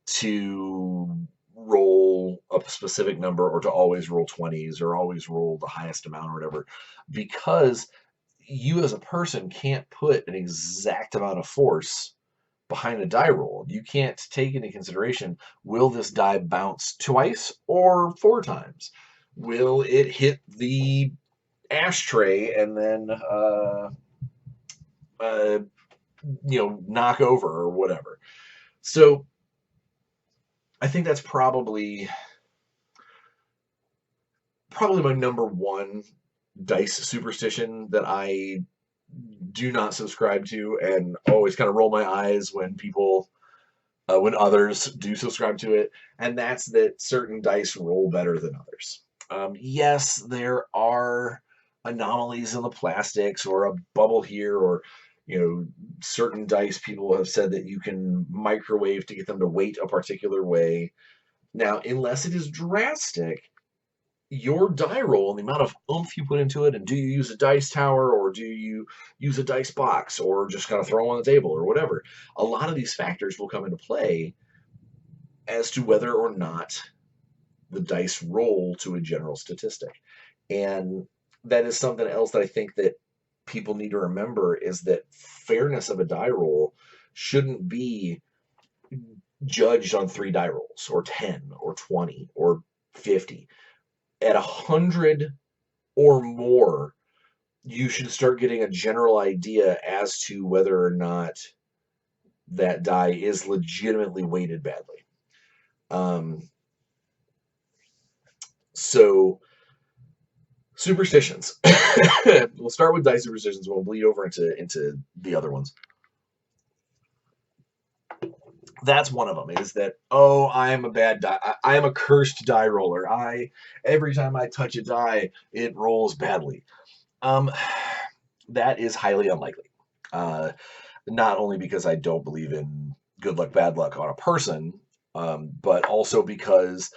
to roll a specific number, or to always roll 20s, or always roll the highest amount or whatever, because you as a person can't put an exact amount of force behind a die roll. You can't take into consideration, will this die bounce twice or 4 times? Will it hit the ashtray and then knock over or whatever? So I think that's probably my number one dice superstition that I do not subscribe to, and always kind of roll my eyes when when others do subscribe to it, and that's that certain dice roll better than others. Yes, there are anomalies in the plastics, or a bubble here, or certain dice people have said that you can microwave to get them to weight a particular way. Now, unless it is drastic, your die roll and the amount of oomph you put into it, and do you use a dice tower, or do you use a dice box, or just kind of throw them on the table, or whatever, a lot of these factors will come into play as to whether or not the dice roll to a general statistic. And that is something else that I think that people need to remember, is that fairness of a die roll shouldn't be judged on 3 die rolls, or 10, or 20, or 50. At 100 or more, you should start getting a general idea as to whether or not that die is legitimately weighted badly. So Superstitions. We'll start with dice superstitions. We'll bleed over into the other ones. That's one of them. Is that, oh, I am a bad die. I am a cursed die roller. Every time I touch a die, it rolls badly. Um, that is highly unlikely. Uh, not only because I don't believe in good luck, bad luck on a person, but also because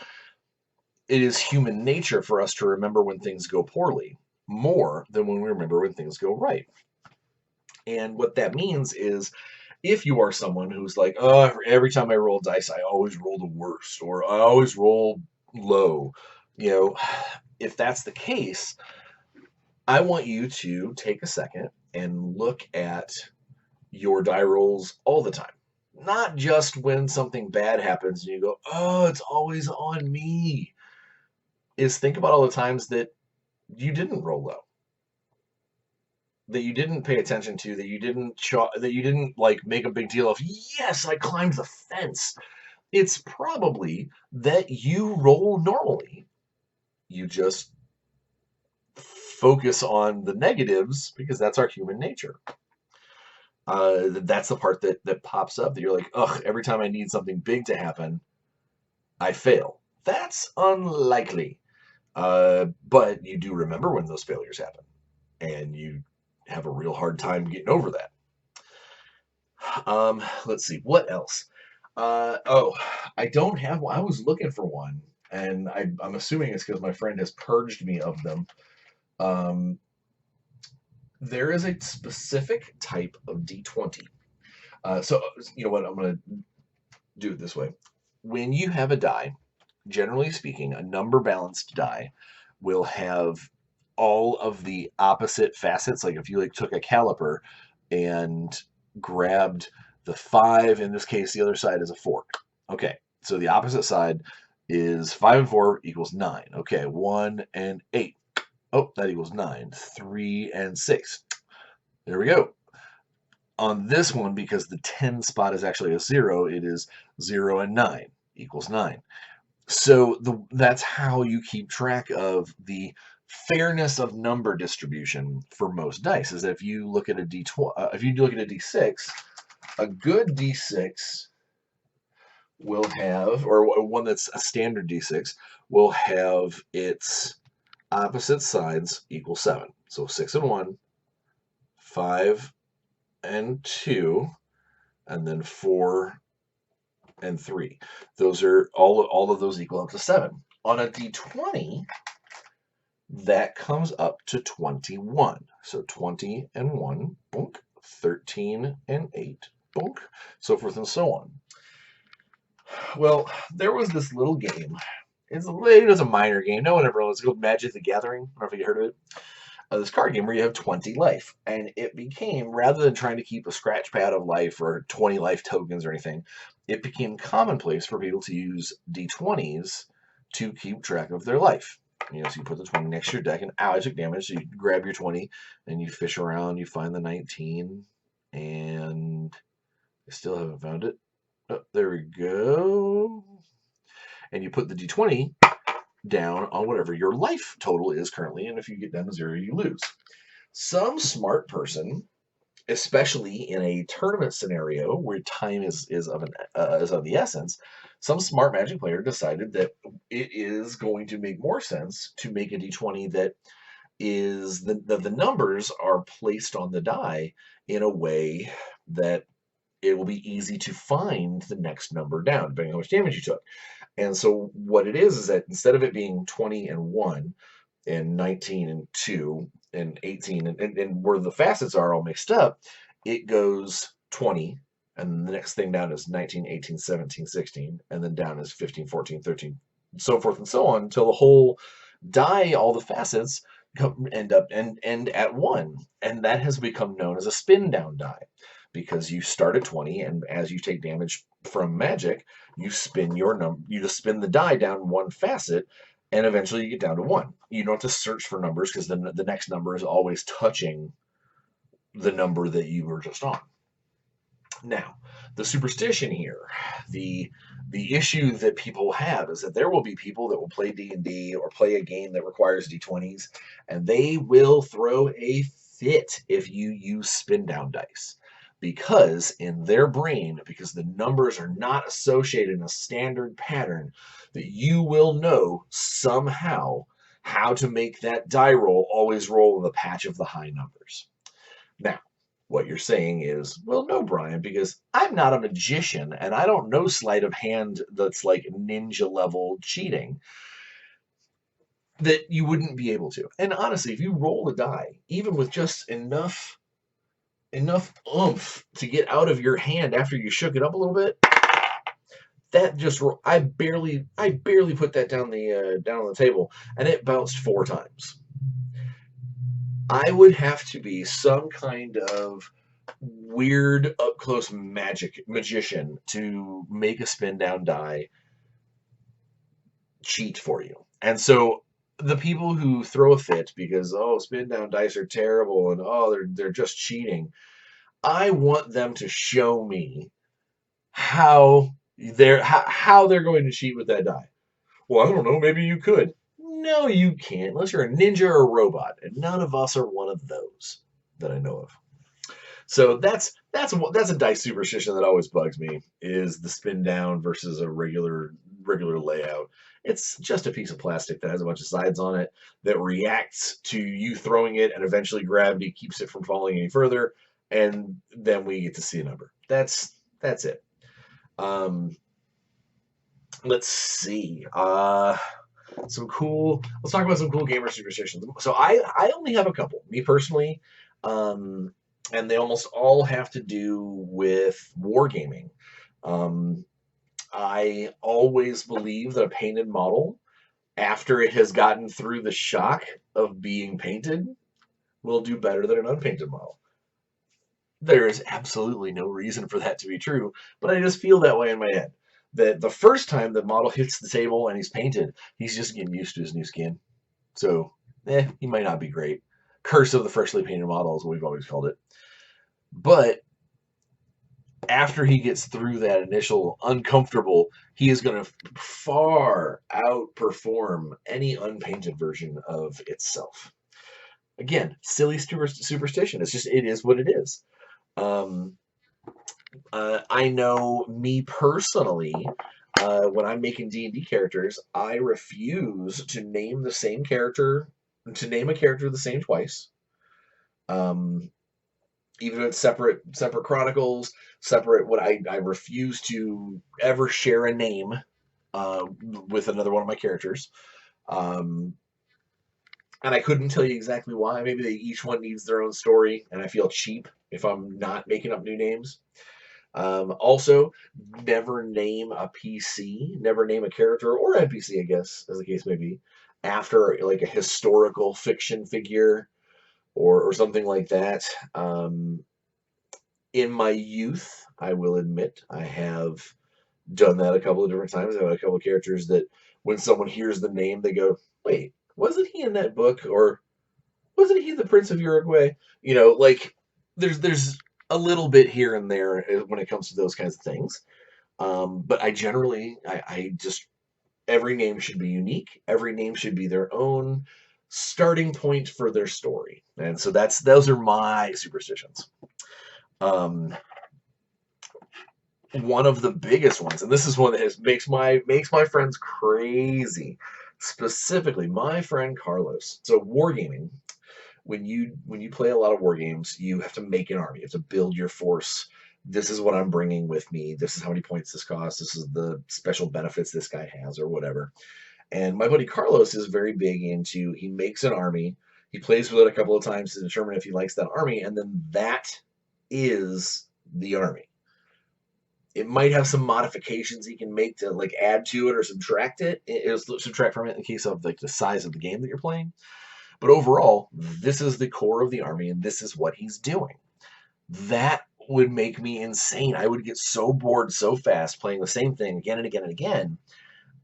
it is human nature for us to remember when things go poorly more than when we remember when things go right. And what that means is if you are someone who's like, oh, every time I roll dice, I always roll the worst, or I always roll low, you know, if that's the case, I want you to take a second and look at your die rolls all the time. Not just when something bad happens and you go, oh, it's always on me. Is think about all the times that you didn't roll low, that you didn't pay attention to, that you didn't like make a big deal of, yes, I climbed the fence. It's probably that you roll normally. You just focus on the negatives because that's our human nature. That's the part that pops up that you're like, ugh, every time I need something big to happen, I fail. That's unlikely. But you do remember when those failures happen, and you have a real hard time getting over that. Let's see, what else? Oh, I don't have one. I was looking for one, and I'm assuming it's because my friend has purged me of them. Um, there is a specific type of D20. So, you know what? I'm going to do it this way. When you have a die, generally speaking, a number balanced die will have all of the opposite facets. Like if you like took a caliper and grabbed the 5, in this case, the other side is a 4. Okay, so the opposite side is 5 and 4 equals 9. Okay, 1 and 8. Oh, that equals 9. 3 and 6. There we go. On this one, because the 10 spot is actually a 0, it is 0 and 9 equals 9. So that's how you keep track of the fairness of number distribution for most dice. Is that if you look at a if you look at a D6, a good D6 will have, or one that's a standard D6, will have its opposite sides equal 7. So 6 and 1, 5 and 2, and then 4 and 3. Those are all of those equal up to 7. On a D20, that comes up to 21. So 20 and 1, boink, 13 and 8, boink, so forth and so on. Well, there was this little game. It was a minor game. No one ever knows. It's called Magic the Gathering. I don't know if you heard of it. This card game where you have 20 life. And it became, rather than trying to keep a scratch pad of life or 20 life tokens or anything, it became commonplace for people to use D20s to keep track of their life. You know, so you put the 20 next to your deck, and ow, I took damage. So you grab your 20, and you fish around, you find the 19, and I still haven't found it. Oh, there we go. And you put the D20 down on whatever your life total is currently, and if you get down to 0, you lose. Some smart person, especially in a tournament scenario where time is of the essence, some smart Magic player decided that it is going to make more sense to make a D20 that is the numbers are placed on the die in a way that it will be easy to find the next number down, depending on how much damage you took. And so what it is that instead of it being 20 and 1 and 19 and 2 and 18 and where the facets are all mixed up, it goes 20, and the next thing down is 19, 18, 17, 16, and then down is 15, 14, 13, so forth and so on until the whole die, all the facets end at 1. And that has become known as a spin down die, because you start at 20, and as you take damage from magic, you spin you just spin the die down one facet, and eventually you get down to 1. You don't have to search for numbers because then the next number is always touching the number that you were just on. Now, the superstition here, the the issue that people have is that there will be people that will play D&D or play a game that requires D20s, and they will throw a fit if you use spin down dice. Because in their brain, because the numbers are not associated in a standard pattern, that you will know somehow how to make that die roll always roll in the patch of the high numbers. Now, what you're saying is, well, no, Bryan, because I'm not a magician and I don't know sleight of hand that's like ninja level cheating, that you wouldn't be able to. And honestly, if you roll a die, even with just enough oomph to get out of your hand after you shook it up a little bit, that just I barely put that down on the table, and it bounced 4 times. I would have to be some kind of weird up close magician to make a spin down die cheat for you. And so the people who throw a fit because spin down dice are terrible and they're just cheating, I want them to show me how they're going to cheat with that die. Well, I don't know, maybe you could. No, you can't, unless you're a ninja or a robot, and none of us are one of those that I know of. So that's a dice superstition that always bugs me, is the spin down versus a regular layout. It's just a piece of plastic that has a bunch of sides on it that reacts to you throwing it, and eventually gravity keeps it from falling any further, and then we get to see a number. That's it. Um, let's see. Let's talk about some cool gamer superstitions. So I only have a couple, me personally. Um, and they almost all have to do with wargaming. Um, I always believe that a painted model, after it has gotten through the shock of being painted, will do better than an unpainted model. There is absolutely no reason for that to be true, but I just feel that way in my head. That the first time the model hits the table and he's painted, he's just getting used to his new skin. So, he might not be great. Curse of the freshly painted model is what we've always called it. But after he gets through that initial uncomfortable, he is going to far outperform any unpainted version of itself. Again, silly superstition. It is what it is. Um, I know me personally, when I'm making D&D characters, I refuse to name a character the same twice. Um, Even if it's separate chronicles, separate what I refuse to ever share a name with another one of my characters. Um, and I couldn't tell you exactly why. Maybe each one needs their own story, and I feel cheap if I'm not making up new names. Also, never name a PC, never name a character or NPC, I guess, as the case may be, after like a historical fiction figure or something like that. In my youth, I will admit, I have done that a couple of different times. I've had a couple of characters that when someone hears the name, they go, wait, wasn't he in that book? Or wasn't he the Prince of Uruguay? Like there's a little bit here and there when it comes to those kinds of things. But I just, every name should be unique. Every name should be their own starting point for their story. And so those are my superstitions. One of the biggest ones, and this is one that makes my friends crazy, specifically my friend Carlos. So wargaming, when you play a lot of war games, you have to make an army. You have to build your force. This is what I'm bringing with me. This is how many points this costs. This is the special benefits this guy has, or whatever. And my buddy Carlos is very big into, he makes an army. He plays with it a couple of times to determine if he likes that army, and then that is the army. It might have some modifications he can make to like add to it or subtract it. Subtract from it in the case of like the size of the game that you're playing. But overall, this is the core of the army, and this is what he's doing. That would make me insane. I would get so bored so fast playing the same thing again and again and again.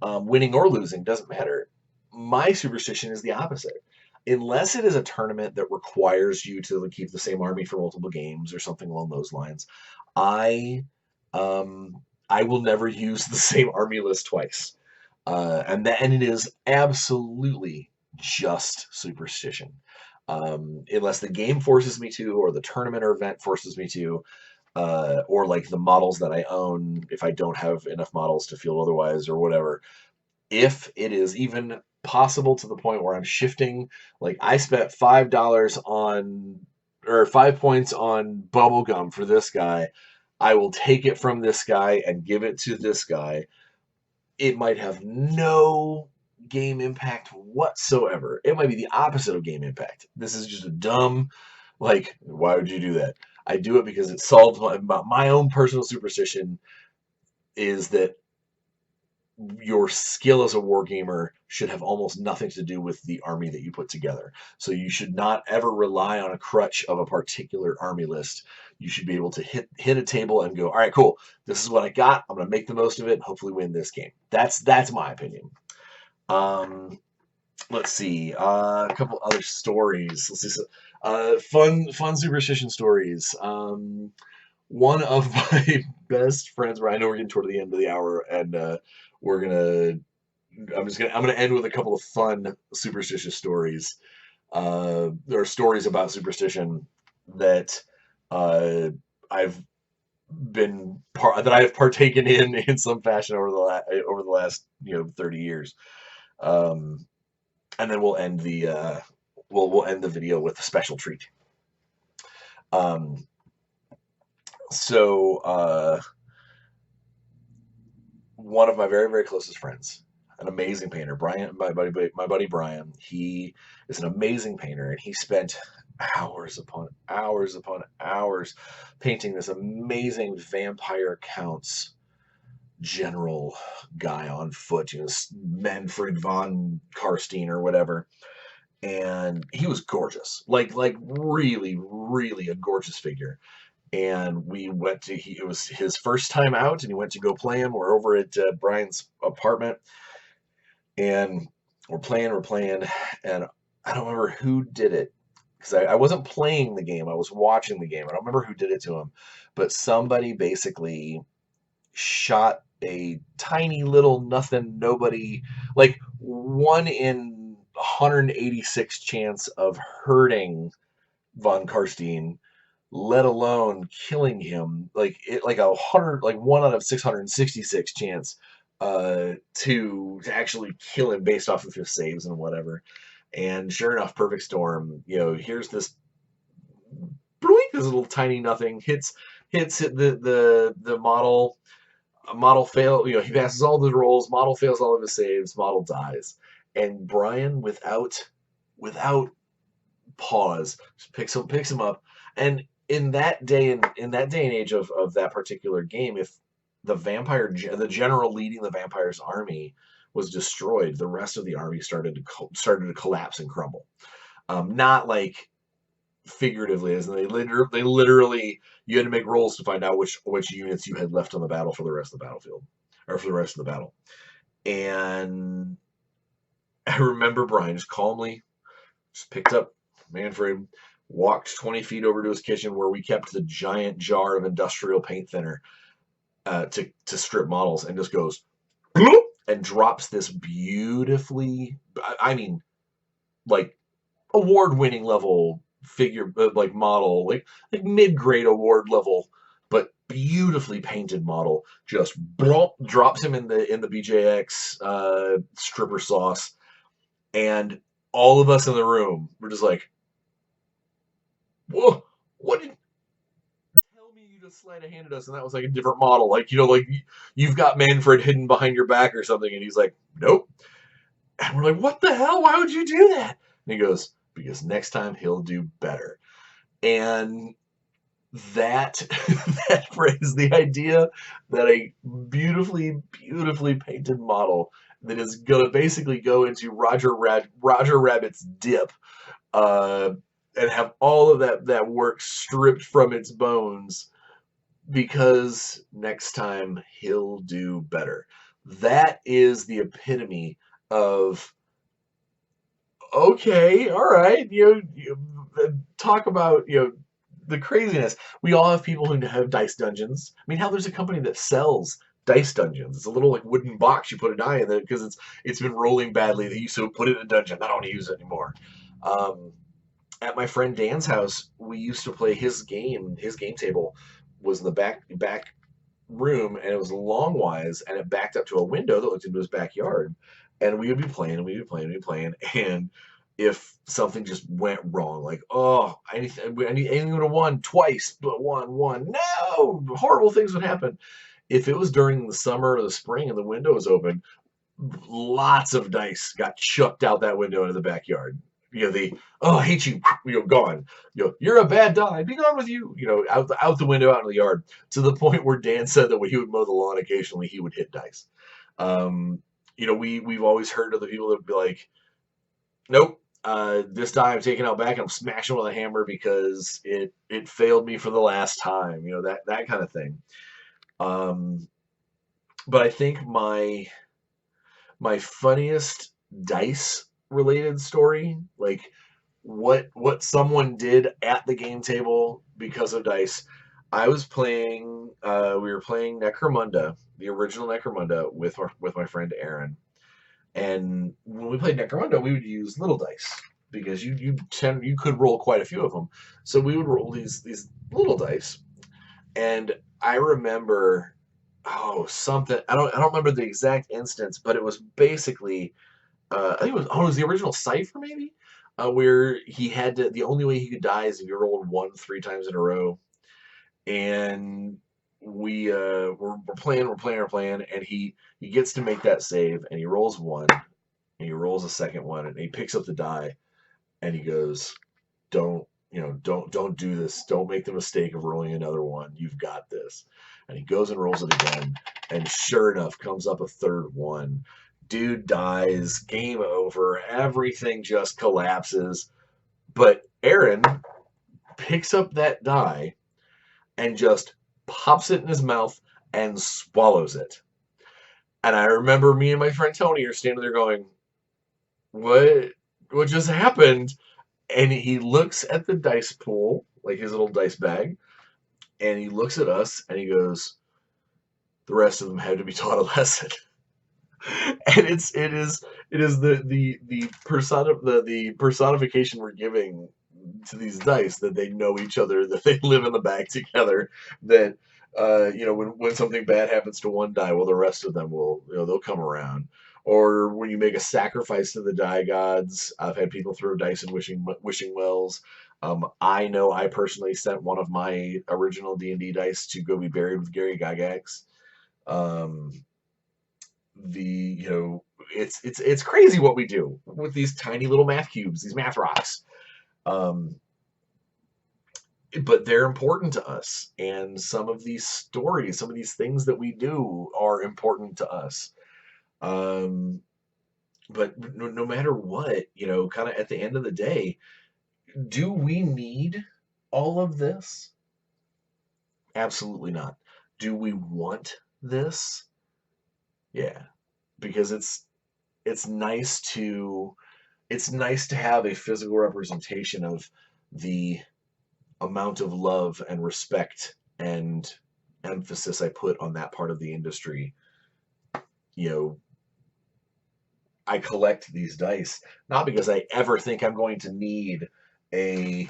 Winning or losing doesn't matter. My superstition is the opposite. Unless it is a tournament that requires you to keep the same army for multiple games or something along those lines, I um, I will never use the same army list twice, and it is absolutely just superstition. Unless the game forces me to, or the tournament or event forces me to, or like the models that I own, if I don't have enough models to field otherwise, or whatever. If it is even possible to the point where I'm shifting, like I spent $5 on, or 5 points on bubblegum for this guy, I will take it from this guy and give it to this guy. It might have no game impact whatsoever. It might be the opposite of game impact. This is just a dumb, like, why would you do that? I do it because it solves my own personal superstition, is that your skill as a wargamer should have almost nothing to do with the army that you put together. So you should not ever rely on a crutch of a particular army list. You should be able to hit a table and go, all right, cool. This is what I got. I'm going to make the most of it. Hopefully win this game. That's my opinion. Let's see. A couple other stories. Let's see. Fun superstition stories. One of my best friends, I know we're getting toward the end of the hour, and we're gonna. I'm gonna end with a couple of fun superstitious stories. There are stories about superstition that I've that I have partaken in some fashion over the last 30 years. Um, and then we'll end the video with a special treat. So one of my very, very closest friends, an amazing painter, Bryan, my buddy Bryan. He is an amazing painter, and he spent hours upon hours painting this amazing vampire counts general guy on foot, Manfred von Karstein or whatever. And he was gorgeous, like really, really a gorgeous figure. And we went to it was his first time out, and he went to go play him. We're over at Bryan's apartment, and we're playing, and I don't remember who did it, because I wasn't playing the game, I was watching the game. I don't remember who did it to him, but somebody basically shot a tiny little nothing nobody, like 1 in 186 chance of hurting von Karstein, let alone killing him. Like 100, like 1 out of 666 chance to actually kill him based off of his saves and whatever. And sure enough, perfect storm. Here's this little tiny nothing hits the model. Model fail. He passes all the rolls. Model fails all of his saves. Model dies. And Bryan, without pause, picks him up. And in that day and age of that particular game, if the general leading the vampire's army was destroyed, the rest of the army started to collapse and crumble. Not like figuratively, as they literally, you had to make rolls to find out which units you had left on the battle for the rest of the battlefield, or for the rest of the battle. And I remember Bryan just calmly just picked up Manfred, walked 20 feet over to his kitchen where we kept the giant jar of industrial paint thinner to strip models, and just goes bloop, and drops this beautifully, I mean, like award-winning level figure, like model, like mid-grade award level, but beautifully painted model. Just blop, drops him in the BJX stripper sauce, and all of us in the room were just like, whoa, what did tell me you just sleight of handed us? And that was like a different model. Like, like you've got Manfred hidden behind your back or something. And he's like, nope. And we're like, what the hell? Why would you do that? And he goes, because next time he'll do better. And that that phrase, the idea that a beautifully painted model that is gonna basically go into Roger Rabbit's dip, and have all of that work stripped from its bones, because next time he'll do better. That is the epitome of, okay, all right, talk about the craziness. We all have people who have dice dungeons. I mean, hell, there's a company that sells dice dungeons. It's a little like wooden box you put a die in there because it's been rolling badly. They used to put it in a dungeon. I don't use it anymore. Um, at my friend Dan's house, we used to play his game. His game table was in the back room, and it was long wise, and it backed up to a window that looked into his backyard. And we would be playing, and we'd be playing, and we'd be playing, and if something just went wrong, like anything would have won twice, but won, no, horrible things would happen. If it was during the summer or the spring and the window was open, lots of dice got chucked out that window into the backyard. I hate you, gone. You're a bad die. Be gone with you. Out the window, out in the yard. To the point where Dan said that when he would mow the lawn, occasionally he would hit dice. We've always heard of the people that would be like, nope, this die I'm taking out back and I'm smashing with a hammer because it failed me for the last time. That kind of thing. But I think my funniest dice related story, like what someone did at the game table because of dice. I was playing. We were playing Necromunda, the original Necromunda, with my friend Aaron. And when we played Necromunda, we would use little dice because you could roll quite a few of them. So we would roll these little dice, and I remember something. I don't remember the exact instance, but it was basically I think it was the original Cypher maybe, where he had to, the only way he could die is if you rolled one 3 times in a row, and we're playing, and he gets to make that save, and he rolls one, and he rolls a second one, and he picks up the die, and he goes, don't do this. Don't make the mistake of rolling another one. You've got this. And he goes and rolls it again, and sure enough, comes up a third one. Dude dies, game over, everything just collapses. But Aaron picks up that die and just pops it in his mouth and swallows it. And I remember me and my friend Tony are standing there going, what just happened? And he looks at the dice pool, like his little dice bag, and he looks at us and he goes, the rest of them had to be taught a lesson. And it is the personification we're giving to these dice, that they know each other, that they live in the bag together, that when something bad happens to one die, well, the rest of them will, they'll come around. Or when you make a sacrifice to the die gods, I've had people throw dice in wishing wells. I know I personally sent one of my original D&D dice to go be buried with Gary Gygax. It's crazy what we do with these tiny little math cubes, these math rocks. But they're important to us, and some of these stories, some of these things that we do are important to us. But no matter what, kind of at the end of the day, do we need all of this? Absolutely not. Do we want this? Yeah, because it's nice to have a physical representation of the amount of love and respect and emphasis I put on that part of the industry. I collect these dice not because I ever think I'm going to need a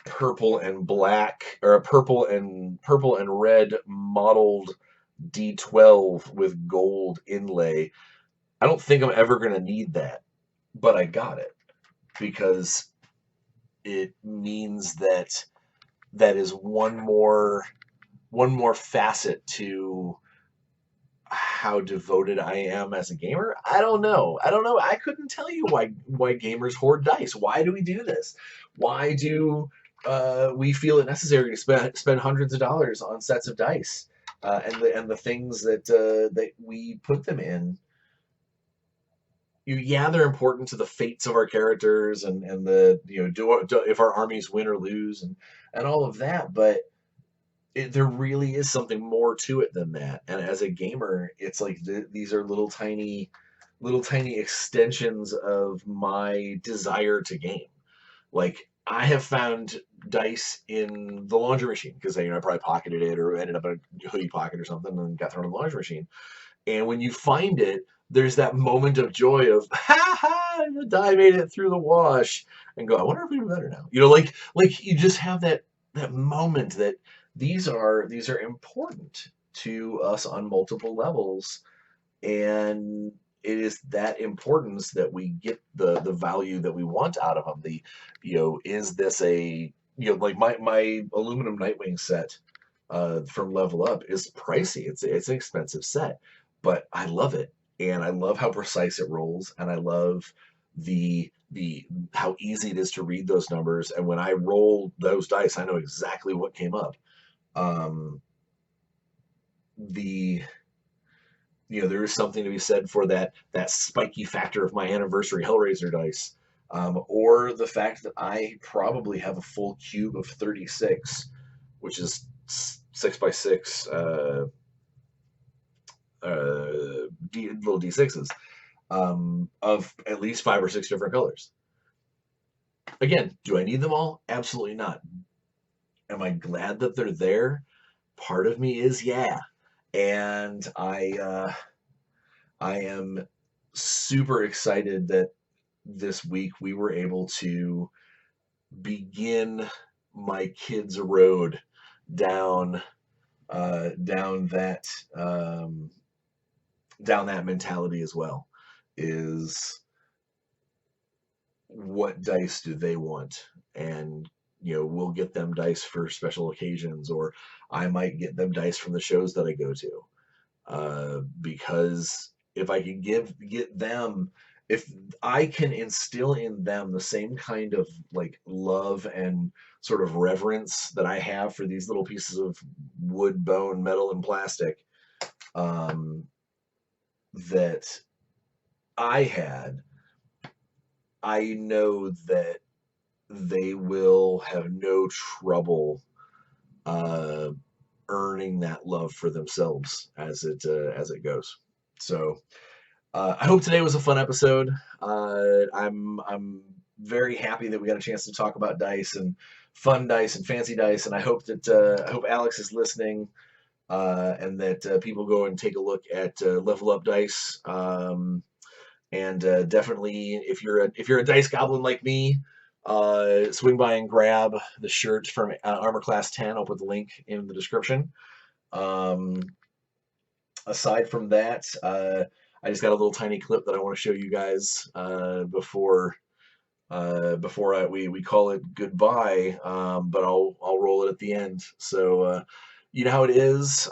purple and black, or a purple and red mottled D12 with gold inlay. I don't think I'm ever going to need that, but I got it because it means that is one more facet to how devoted I am as a gamer. I don't know. I couldn't tell you why gamers hoard dice. Why do we do this? Why do we feel it necessary to spend hundreds of dollars on sets of dice, and the things that we put them in? They're important to the fates of our characters, and the if our armies win or lose, and all of that, but there really is something more to it than that. And as a gamer, it's like these are little tiny extensions of my desire to game. Like, I have found dice in the laundry machine because I probably pocketed it or ended up in a hoodie pocket or something and got thrown in the laundry machine. And when you find it, there's that moment of joy of ha ha, the die made it through the wash, and go, I wonder if we do better now. Like you just have that moment that these are important to us on multiple levels, and it is that importance that we get the value that we want out of them. Is this like my aluminum Nightwing set from Level Up is pricey. It's an expensive set, but I love it, and I love how precise it rolls, and I love the how easy it is to read those numbers. And when I roll those dice, I know exactly what came up. The there is something to be said for that spiky factor of my anniversary Hellraiser dice, or the fact that I probably have a full cube of 36, which is 6x6 little D6s, of at least 5 or 6 different colors. Again, do I need them all? Absolutely not. Am I glad that they're there? Part of me is, yeah. And I am super excited that this week we were able to begin my kids' road down that mentality as well. Is what dice do they want? And we'll get them dice for special occasions, or I might get them dice from the shows that I go to, because if I can if I can instill in them the same kind of like love and sort of reverence that I have for these little pieces of wood, bone, metal, and plastic, that I had, I know that they will have no trouble earning that love for themselves as it goes. So I hope today was a fun episode. I'm very happy that we got a chance to talk about dice and fun dice and fancy dice, and I hope Alex is listening, and that people go and take a look at Level Up Dice. And definitely, if you're a dice goblin like me, swing by and grab the shirt from Armor Class 10. I'll put the link in the description. Aside from that, I just got a little tiny clip that I want to show you guys before we call it goodbye. But I'll roll it at the end. So you know how it is.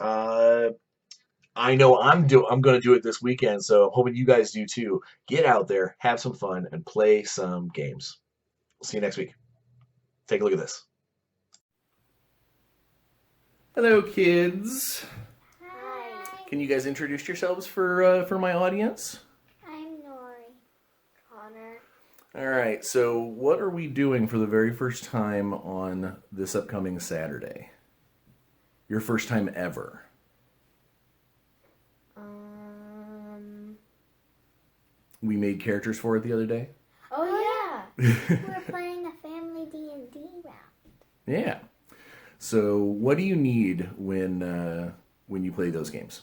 I know I'm going to do it this weekend, so I'm hoping you guys do too. Get out there, have some fun, and play some games. We'll see you next week. Take a look at this. Hello, kids. Hi. Can you guys introduce yourselves for my audience? I'm Nori. Connor. All right, so what are we doing for the very first time on this upcoming Saturday? Your first time ever. We made characters for it the other day. Oh yeah. We're playing a family D&D round. Yeah. So what do you need when you play those games?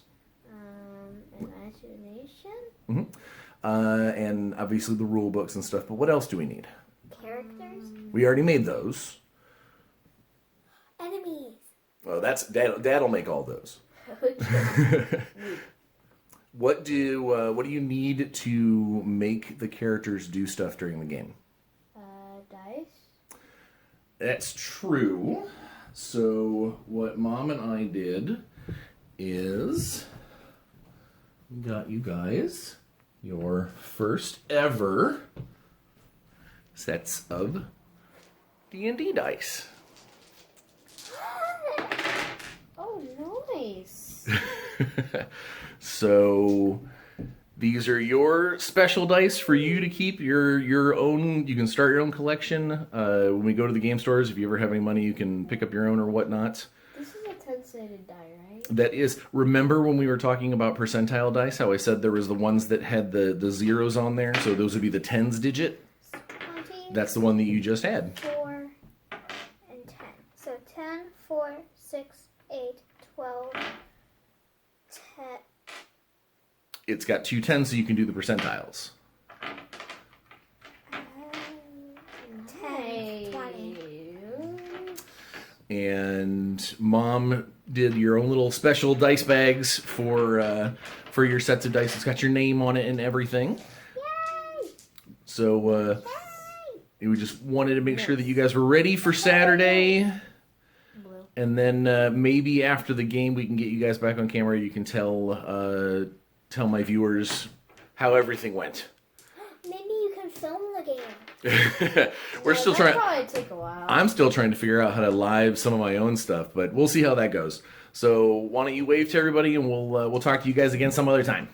Imagination. Mm-hmm. And obviously the rule books and stuff. But what else do we need? Characters. We already made those. Enemies. Well, Dad'll make all those. What do you need to make the characters do stuff during the game? Dice. That's true. So what Mom and I did is we got you guys your first ever sets of D&D dice. Oh, nice. So these are your special dice for you to keep your own. You can start your own collection. When we go to the game stores, if you ever have any money, you can pick up your own or whatnot. This is a 10-sided die, right? That is. Remember when we were talking about percentile dice, how I said there was the ones that had the zeros on there? So those would be the tens digit. 20. That's the one that you just had. 4. 6, 8, 12, 10. It's got 2 10s, so you can do the percentiles. 10, 20. And Mom did your own little special dice bags for your sets of dice. It's got your name on it and everything. Yay! So we just wanted to make sure that you guys were ready for Saturday. And then maybe after the game, we can get you guys back on camera. You can tell my viewers how everything went. Maybe you can film the game. We're still trying. Probably take a while. I'm still trying to figure out how to live some of my own stuff, but we'll see how that goes. So why don't you wave to everybody, and we'll talk to you guys again some other time.